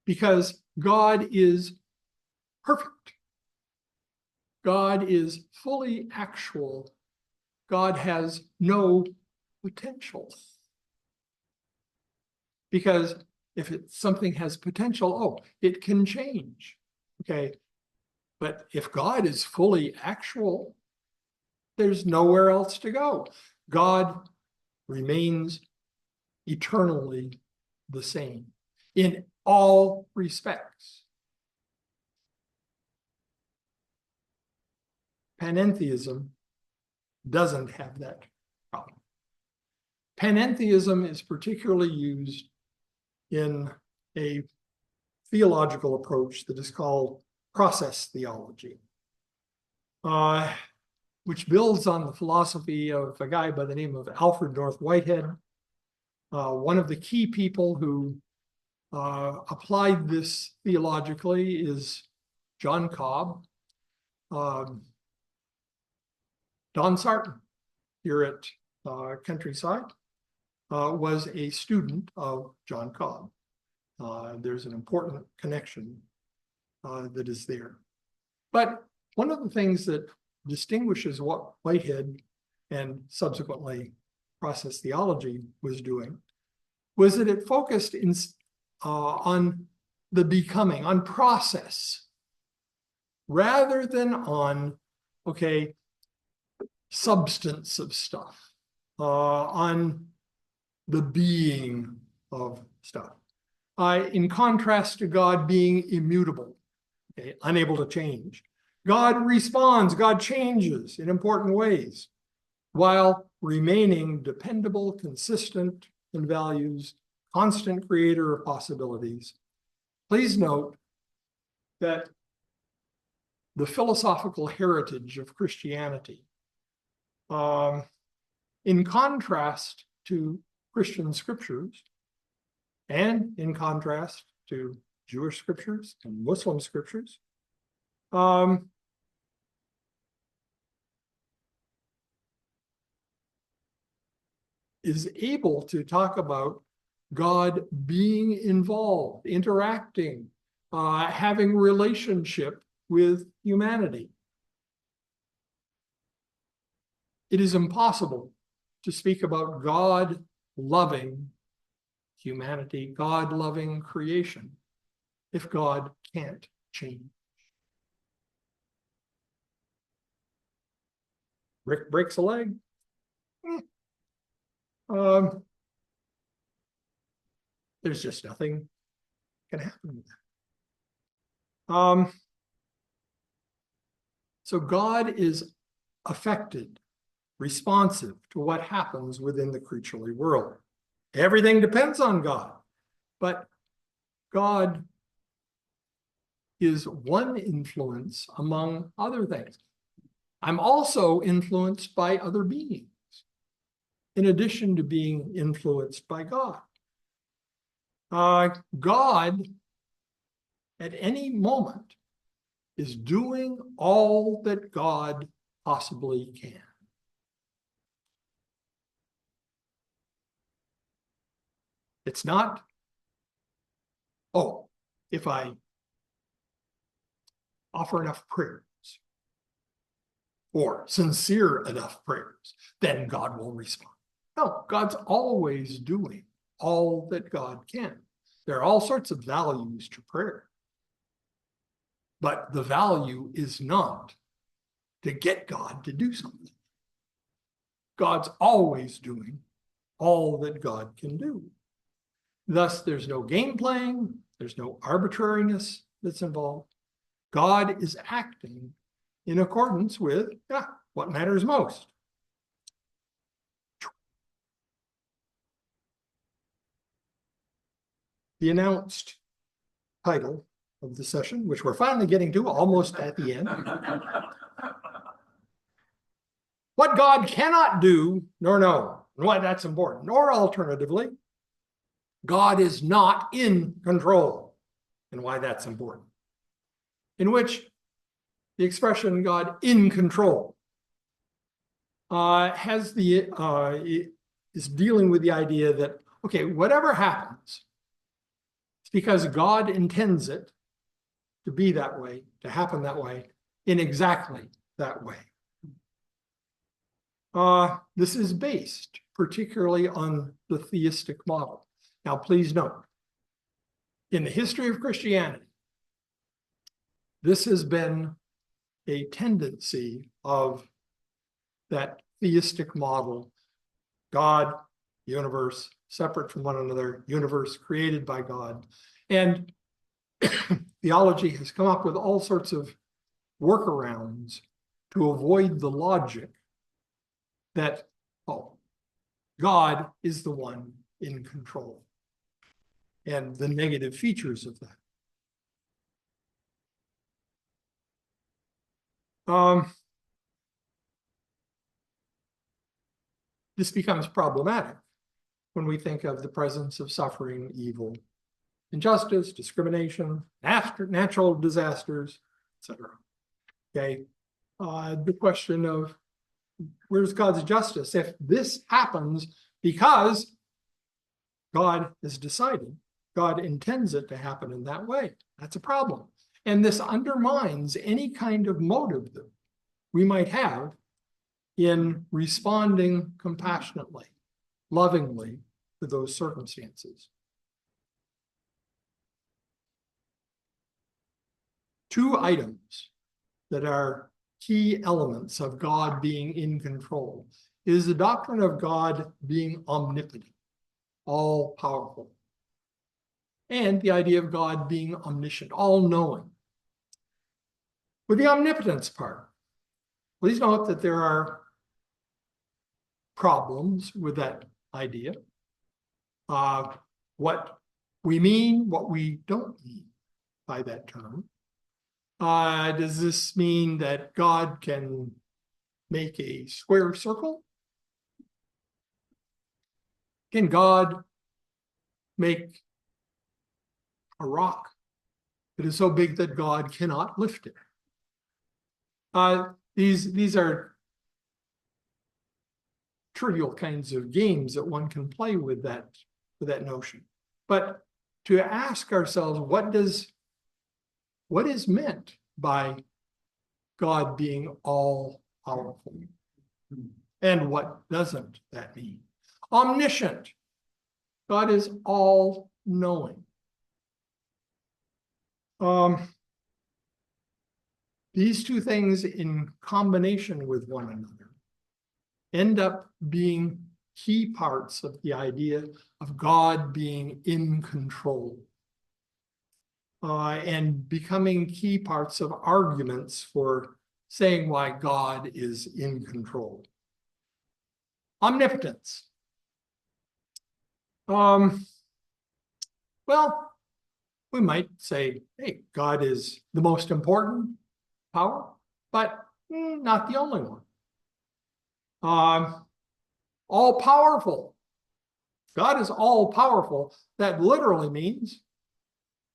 S1: Because God is perfect. God is fully actual. God has no potential. Because if something has potential, it can change. Okay. But if God is fully actual, there's nowhere else to go. God remains eternally the same in all respects. Panentheism doesn't have that problem. Panentheism is particularly used in a theological approach that is called process theology, which builds on the philosophy of a guy by the name of Alfred North Whitehead. One of the key people who applied this theologically is John Cobb, Don Sarton, here at Countryside was a student of John Cobb. There's an important connection that is there. But one of the things that distinguishes what Whitehead and subsequently process theology was doing was that it focused on the becoming, on process, rather than on, okay, substance of stuff, on the being of stuff. In contrast to God being immutable, okay, unable to change. God responds, God changes in important ways, while remaining dependable, consistent in values, constant creator of possibilities. Please note that the philosophical heritage of Christianity, in contrast to Christian scriptures, and in contrast to Jewish scriptures and Muslim scriptures, is able to talk about God being involved, interacting, having relationship with humanity. It is impossible to speak about God loving humanity, God loving creation, if God can't change. Rick breaks a leg. There's just nothing can happen with that. So God is affected, responsive to what happens within the creaturely world. Everything depends on God, but God is one influence among other things. I'm also influenced by other beings, in addition to being influenced by God. God, at any moment, is doing all that God possibly can. It's not, oh, if I offer enough prayers or sincere enough prayers, then God will respond. No, God's always doing all that God can. There are all sorts of values to prayer. But the value is not to get God to do something. God's always doing all that God can do. Thus, there's no game playing, there's no arbitrariness that's involved. God is acting in accordance with what matters most. The announced title of the session, which we're finally getting to almost at the end. What God cannot do, nor know, and why that's important. Or alternatively, God is not in control, and why that's important. In which the expression God in control is dealing with the idea that, okay, whatever happens, it's because God intends it to be that way, to happen that way, in exactly that way. This is based particularly on the theistic model. Now, please note, in the history of Christianity, this has been a tendency of that theistic model, God, universe, separate from one another, universe created by God. And theology has come up with all sorts of workarounds to avoid the logic that, oh, God is the one in control, and the negative features of that. This becomes problematic when we think of the presence of suffering, evil, injustice, discrimination, natural disasters, etc. Okay, the question of where's God's justice? If this happens because God has decided, God intends it to happen in that way, that's a problem. And this undermines any kind of motive that we might have in responding compassionately, lovingly to those circumstances. Two items that are key elements of God being in control is the doctrine of God being omnipotent, all powerful, and the idea of God being omniscient, all knowing. With the omnipotence part, please note that there are problems with that idea. What we mean, what we don't mean by that term. Does this mean that God can make a square circle? Can God make a rock that is so big that God cannot lift it? These are trivial kinds of games that one can play with that notion. But to ask ourselves, what is meant by God being all powerful? And what doesn't that mean? Omniscient. God is all knowing. These two things in combination with one another end up being key parts of the idea of God being in control. And becoming key parts of arguments for saying why God is in control. Omnipotence. Well, we might say, hey, God is the most important power, but not the only one. All powerful. God is all powerful. That literally means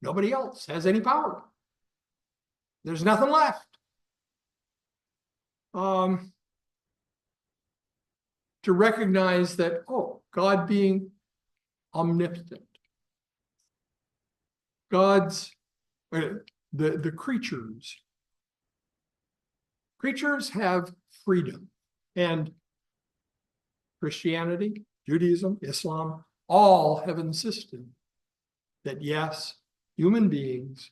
S1: nobody else has any power. There's nothing left. To recognize that, oh, God being omnipotent, the creatures have freedom, and Christianity, Judaism, Islam, all have insisted that yes, human beings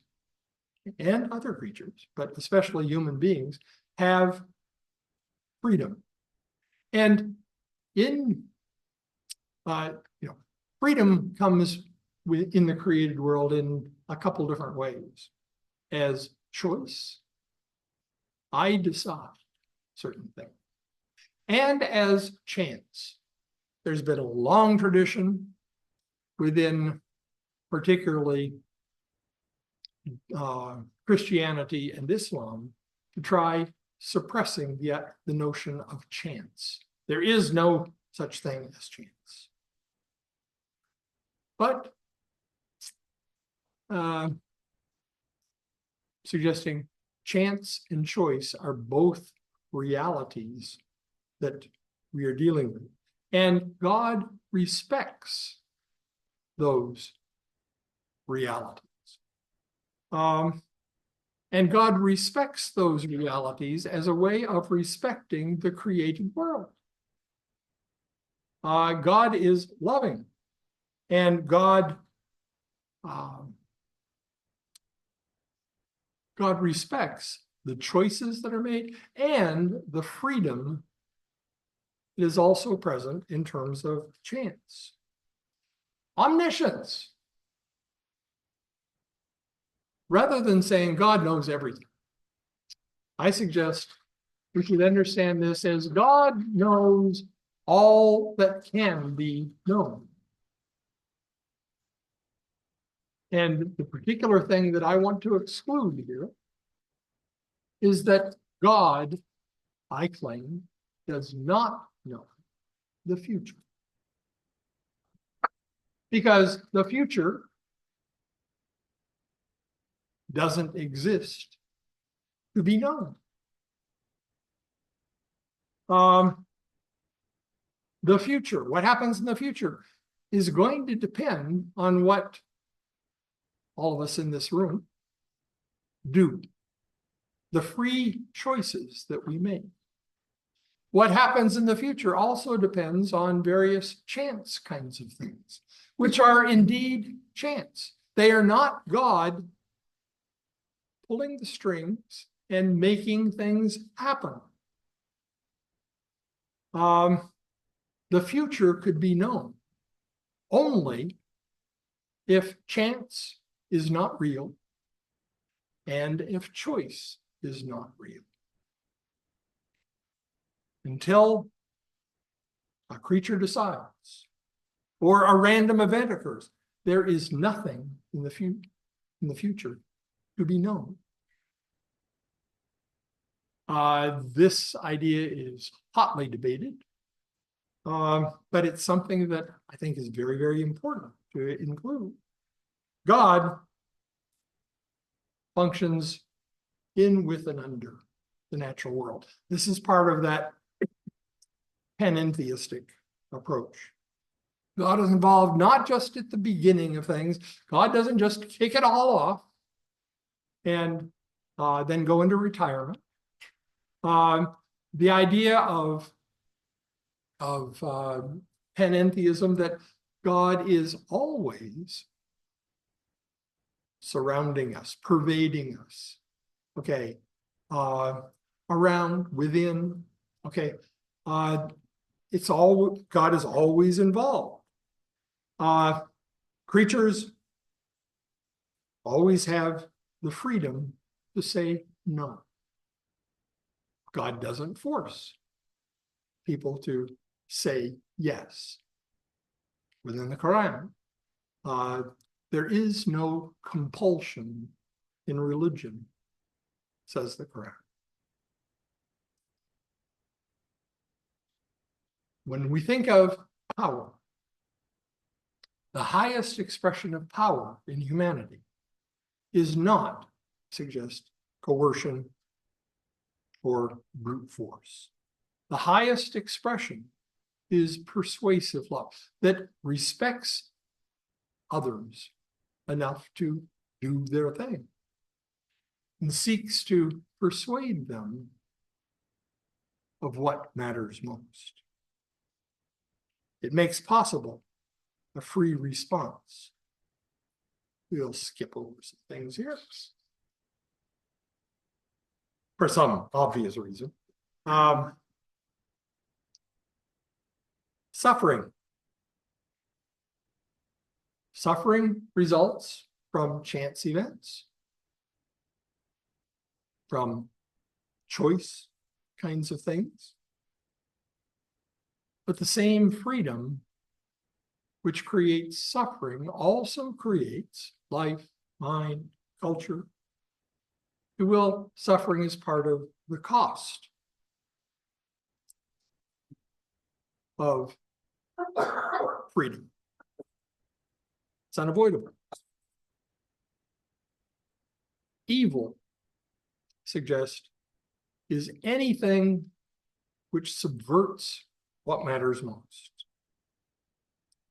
S1: and other creatures, but especially human beings, have freedom. And freedom comes in the created world in a couple different ways. As choice, I decide certain things, and as chance. There's been a long tradition within particularly Christianity and Islam to try suppressing the notion of chance. There is no such thing as chance. But suggesting chance and choice are both realities that we are dealing with. And God respects those realities. And God respects those realities as a way of respecting the created world. God is loving, and God respects the choices that are made and the freedom that is also present in terms of chance. Omniscience. Rather than saying God knows everything, I suggest we should understand this as God knows all that can be known. And the particular thing that I want to exclude here is that God, I claim, does not know the future. Because the future doesn't exist to be known. The future, what happens in the future is going to depend on what all of us in this room do. The free choices that we make. What happens in the future also depends on various chance kinds of things, which are indeed chance. They are not God pulling the strings and making things happen. The future could be known only if chance is not real and if choice is not real. Until a creature decides or a random event occurs, there is nothing in the future to be known. This idea is hotly debated, but it's something that I think is very, very important to include. God functions in, with, and under the natural world. This is part of that panentheistic approach. God is involved not just at the beginning of things. God doesn't just kick it all off and then go into retirement. The idea of panentheism, that God is always surrounding us, pervading us, okay, around, within, okay, it's all, God is always involved. Creatures always have the freedom to say no. God doesn't force people to say yes. Within the Quran, there is no compulsion in religion, says the Quran. When we think of power, the highest expression of power in humanity is not, suggest, coercion or brute force. The highest expression is persuasive love that respects others enough to do their thing and seeks to persuade them of what matters most. It makes possible a free response. We'll skip over some things here for some obvious reason. Suffering. Suffering results from chance events, from choice kinds of things. But the same freedom which creates suffering also creates life, mind, culture. If you will, suffering is part of the cost of freedom. It's unavoidable. Evil, suggest, is anything which subverts what matters most.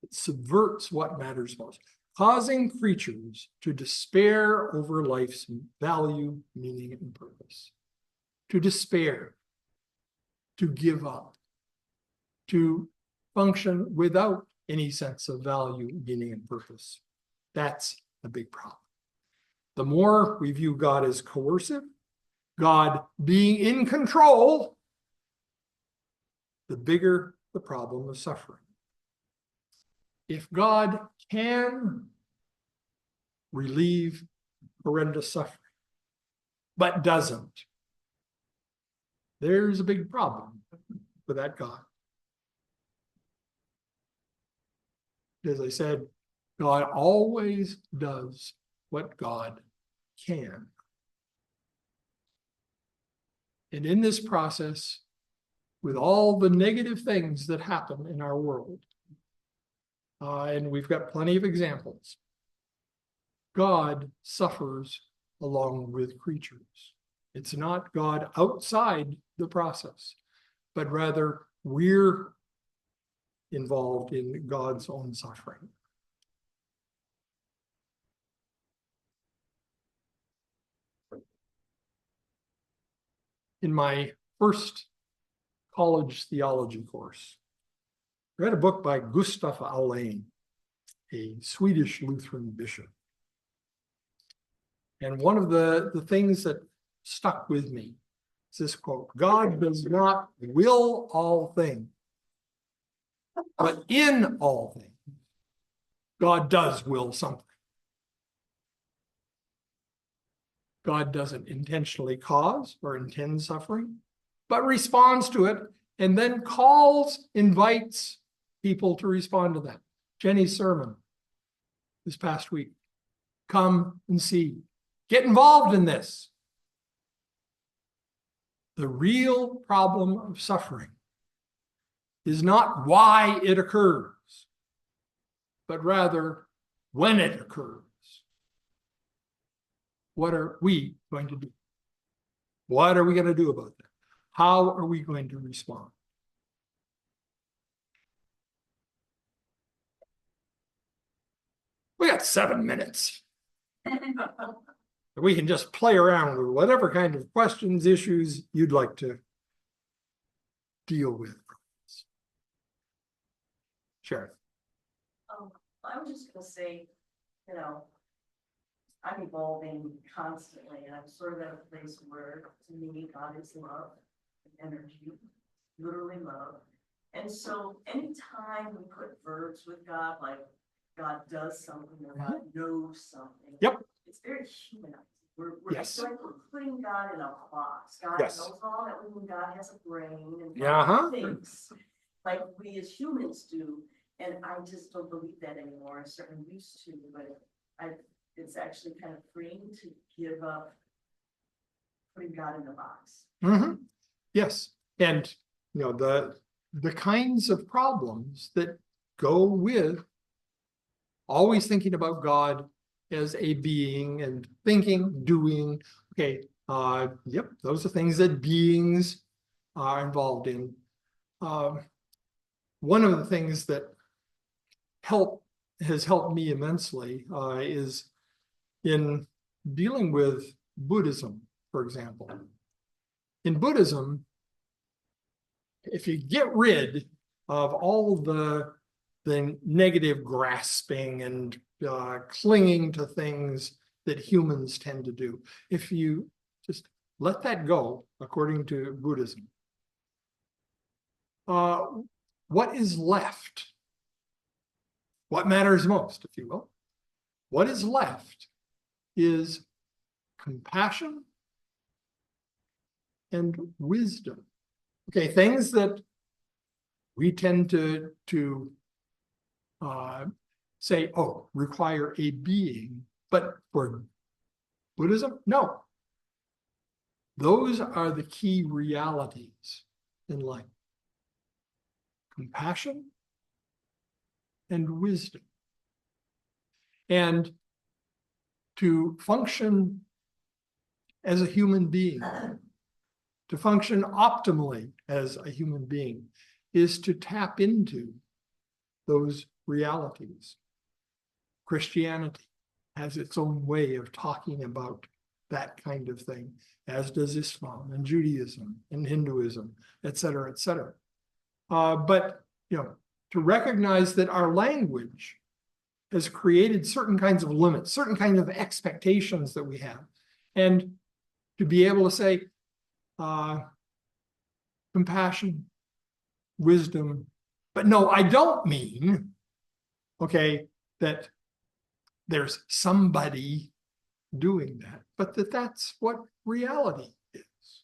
S1: It subverts what matters most, causing creatures to despair over life's value, meaning, and purpose. To despair, to give up, to function without any sense of value, meaning, and purpose. That's a big problem. The more we view God as coercive, God being in control, the bigger the problem of suffering. If God can relieve horrendous suffering, but doesn't, there's a big problem with that God. As I said, God always does what God can. And in this process, with all the negative things that happen in our world, and we've got plenty of examples, God suffers along with creatures. It's not God outside the process. but rather we're involved in God's own suffering. In my first college theology course, I read a book by Gustav Allain, a Swedish Lutheran bishop. And one of the things that stuck with me is this quote: God does not will all things, but in all things, God does will something. God doesn't intentionally cause or intend suffering, but responds to it and then invites people to respond to that. Jenny's sermon this past week: come and see, get involved in this. The real problem of suffering is not why it occurs, but rather when it occurs. What are we going to do? What are we going to do about that? How are we going to respond? We got 7 minutes. We can just play around with whatever kind of questions, issues you'd like to deal with. Sure.
S8: I was just gonna say, I'm evolving constantly, and I'm sort of at a place where, to me, God is love and energy, literally love. And so anytime we put verbs with God, like God does something or God knows something.
S1: Yep.
S8: It's very humanizing. We're
S1: Yes.
S8: like we're putting God in a box. God
S1: Yes.
S8: knows all that. When God has a brain and
S1: Yeah,
S8: God thinks like we as humans do. And I just don't believe that anymore. I certainly used to, but it's actually kind of freeing to give up putting God in a box.
S1: Mm-hmm. Yes. And the kinds of problems that go with always thinking about God as a being and thinking, doing. Okay, yep, those are things that beings are involved in. One of the things that has helped me immensely is in dealing with Buddhism, for example. In Buddhism, if you get rid of all the negative grasping and clinging to things that humans tend to do, if you just let that go, according to Buddhism, what is left? What matters most, if you will? What is left is compassion and wisdom. Okay, things that we tend to say, oh, require a being, but for Buddhism, no. Those are the key realities in life: compassion and wisdom. And to function as a human being, to function optimally as a human being, is to tap into those realities. Christianity has its own way of talking about that kind of thing, as does Islam and Judaism and Hinduism, et cetera, et cetera. But to recognize that our language has created certain kinds of limits, certain kinds of expectations that we have, and to be able to say compassion, wisdom, but no, I don't mean, okay, that there's somebody doing that, but that's what reality is.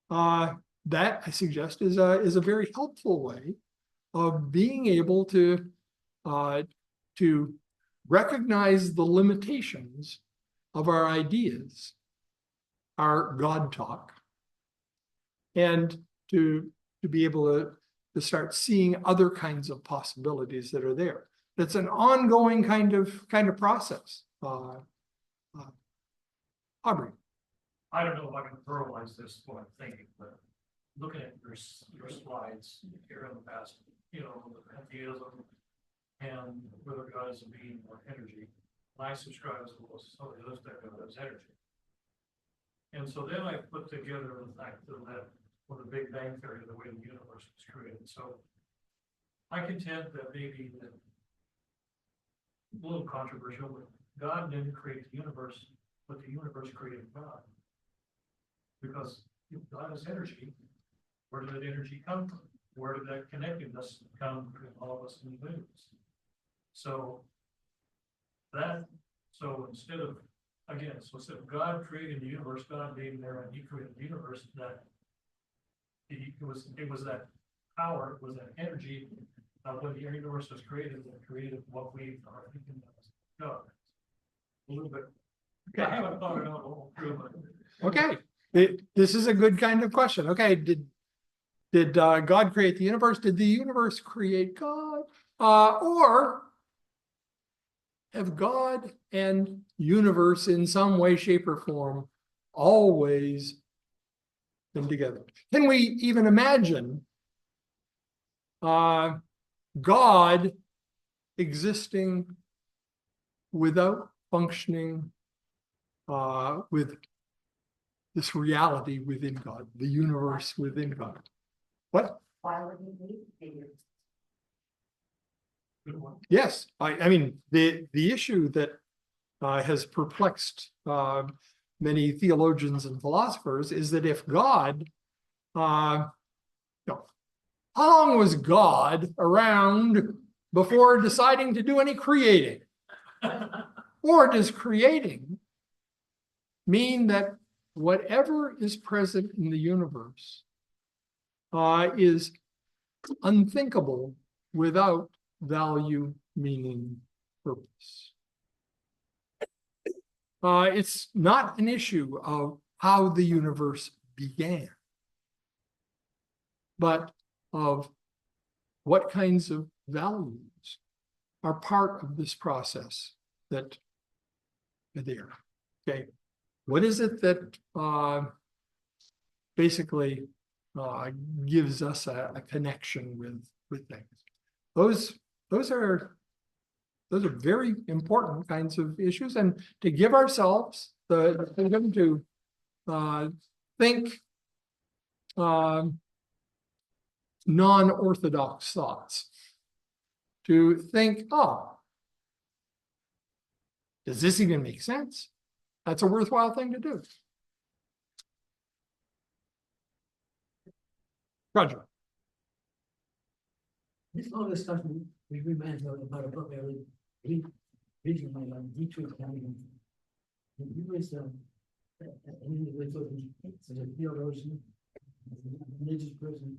S1: That, I suggest, is a very helpful way of being able to recognize the limitations of our ideas, our God talk, and to be able to start seeing other kinds of possibilities that are there. It's an ongoing kind of process. Aubrey.
S4: I don't know if I can verbalize this, what I'm thinking, but looking at your slides here in the past, you know, atheism and whether God is a being or energy. I subscribe to those, so those that God is energy. And so then I put together the fact that for the Big Bang Theory, the way the universe was created. So I contend that maybe that a little controversial, but God didn't create the universe, but the universe created God. Because if God is energy, where did that energy come from? Where did that connectedness come between all of us and the universe? So instead of God creating the universe, God being there and he created the universe, that it was that power, it was that energy when the universe was created that created what we are thinking of as God. A little bit.
S1: Okay.
S4: I haven't thought it out all through, but
S1: Okay, this is a good kind of question. Okay, did God create the universe? Did the universe create God? Or have God and universe in some way, shape, or form always been together? Can we even imagine God existing without functioning with this reality within God, the universe within God? What?
S3: Why would he need figures?
S4: good one.
S1: Yes, I mean, the issue that has perplexed many theologians and philosophers is that if God, how long was God around before deciding to do any creating? Or does creating mean that whatever is present in the universe is unthinkable without value, meaning, purpose? It's not an issue of how the universe began, but of what kinds of values are part of this process that are there. Okay, what is it that basically gives us a connection with things? Those are very important kinds of issues, and to give ourselves the freedom to think non-orthodox thoughts, to think, oh, does this even make sense? That's a worthwhile thing to do. Roger.
S2: This all this stuff we reminds me about a book I read recently on Dietrich County. He was an individual, he's a theologian, a religious person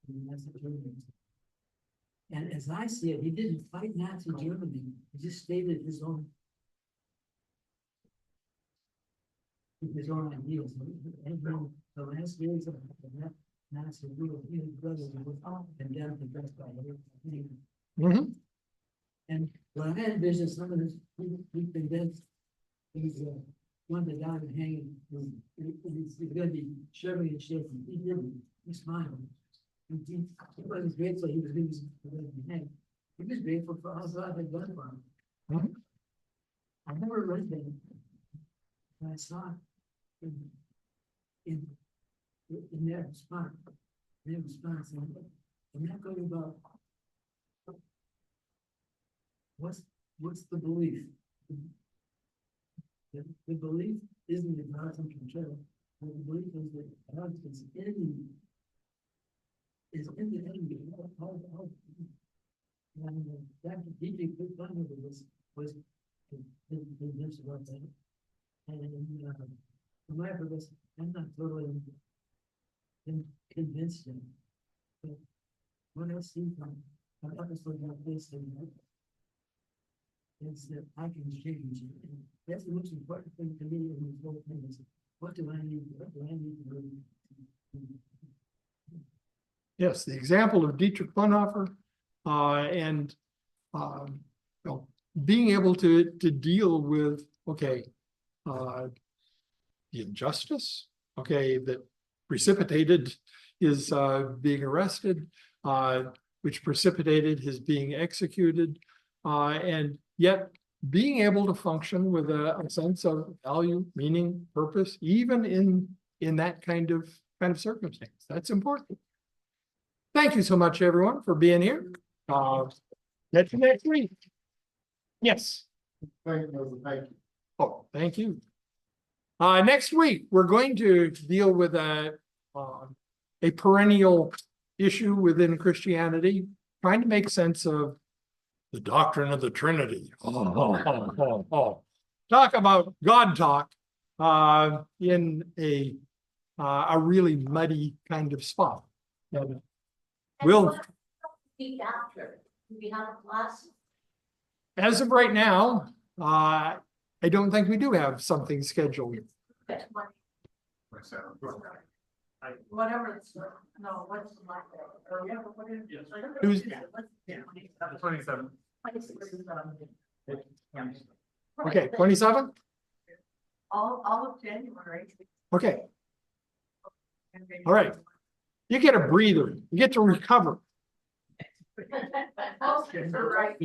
S2: in Massachusetts. And as I see it, he didn't fight Nazi Germany, he just stated his own ideals. And then the last days of that Nazi rule, his brothers were all condemned and dressed by everything.
S1: Mm-hmm.
S2: And when I envision some of this, we condensed, he's one that died and hanging, he's gonna be shivering and shaking. He didn't, he smiled. He wasn't grateful he was hanged. He was grateful for all God had done for him.
S1: Mhm.
S2: I never read that. But I saw it in their response. And that goes about what's the belief? The belief isn't that God's in control. The belief is that God is in the enemy. And that Dietrich was convinced about that. And from my purpose, I'm not totally convinced yet. But what I see from an episode like this is that I can change. And that's the most important thing to me in this whole thing is what do I need to do?
S1: Yes, the example of Dietrich Bonhoeffer and being able to deal with, okay, the injustice, okay, that precipitated his being arrested, which precipitated his being executed, and yet being able to function with a sense of value, meaning, purpose, even in that kind of circumstance. That's important. Thank you so much, everyone, for being here. Catch you next week. Yes.
S9: Thank you.
S1: Oh, thank you. Next week, we're going to deal with a perennial issue within Christianity, trying to make sense of the doctrine of the Trinity. Talk about God talk in a really muddy kind of spot. And we'll,
S7: Week after, we have a class.
S1: as of right now, I don't think we do have something scheduled.
S7: Whatever it's, no, what's the last day? Or whatever, what is it?
S1: Tuesday.
S5: The 27th.
S7: 26th.
S1: Okay, 27th?
S7: All of January.
S1: Okay, all right. You get a breather, you get to recover.
S7: Right.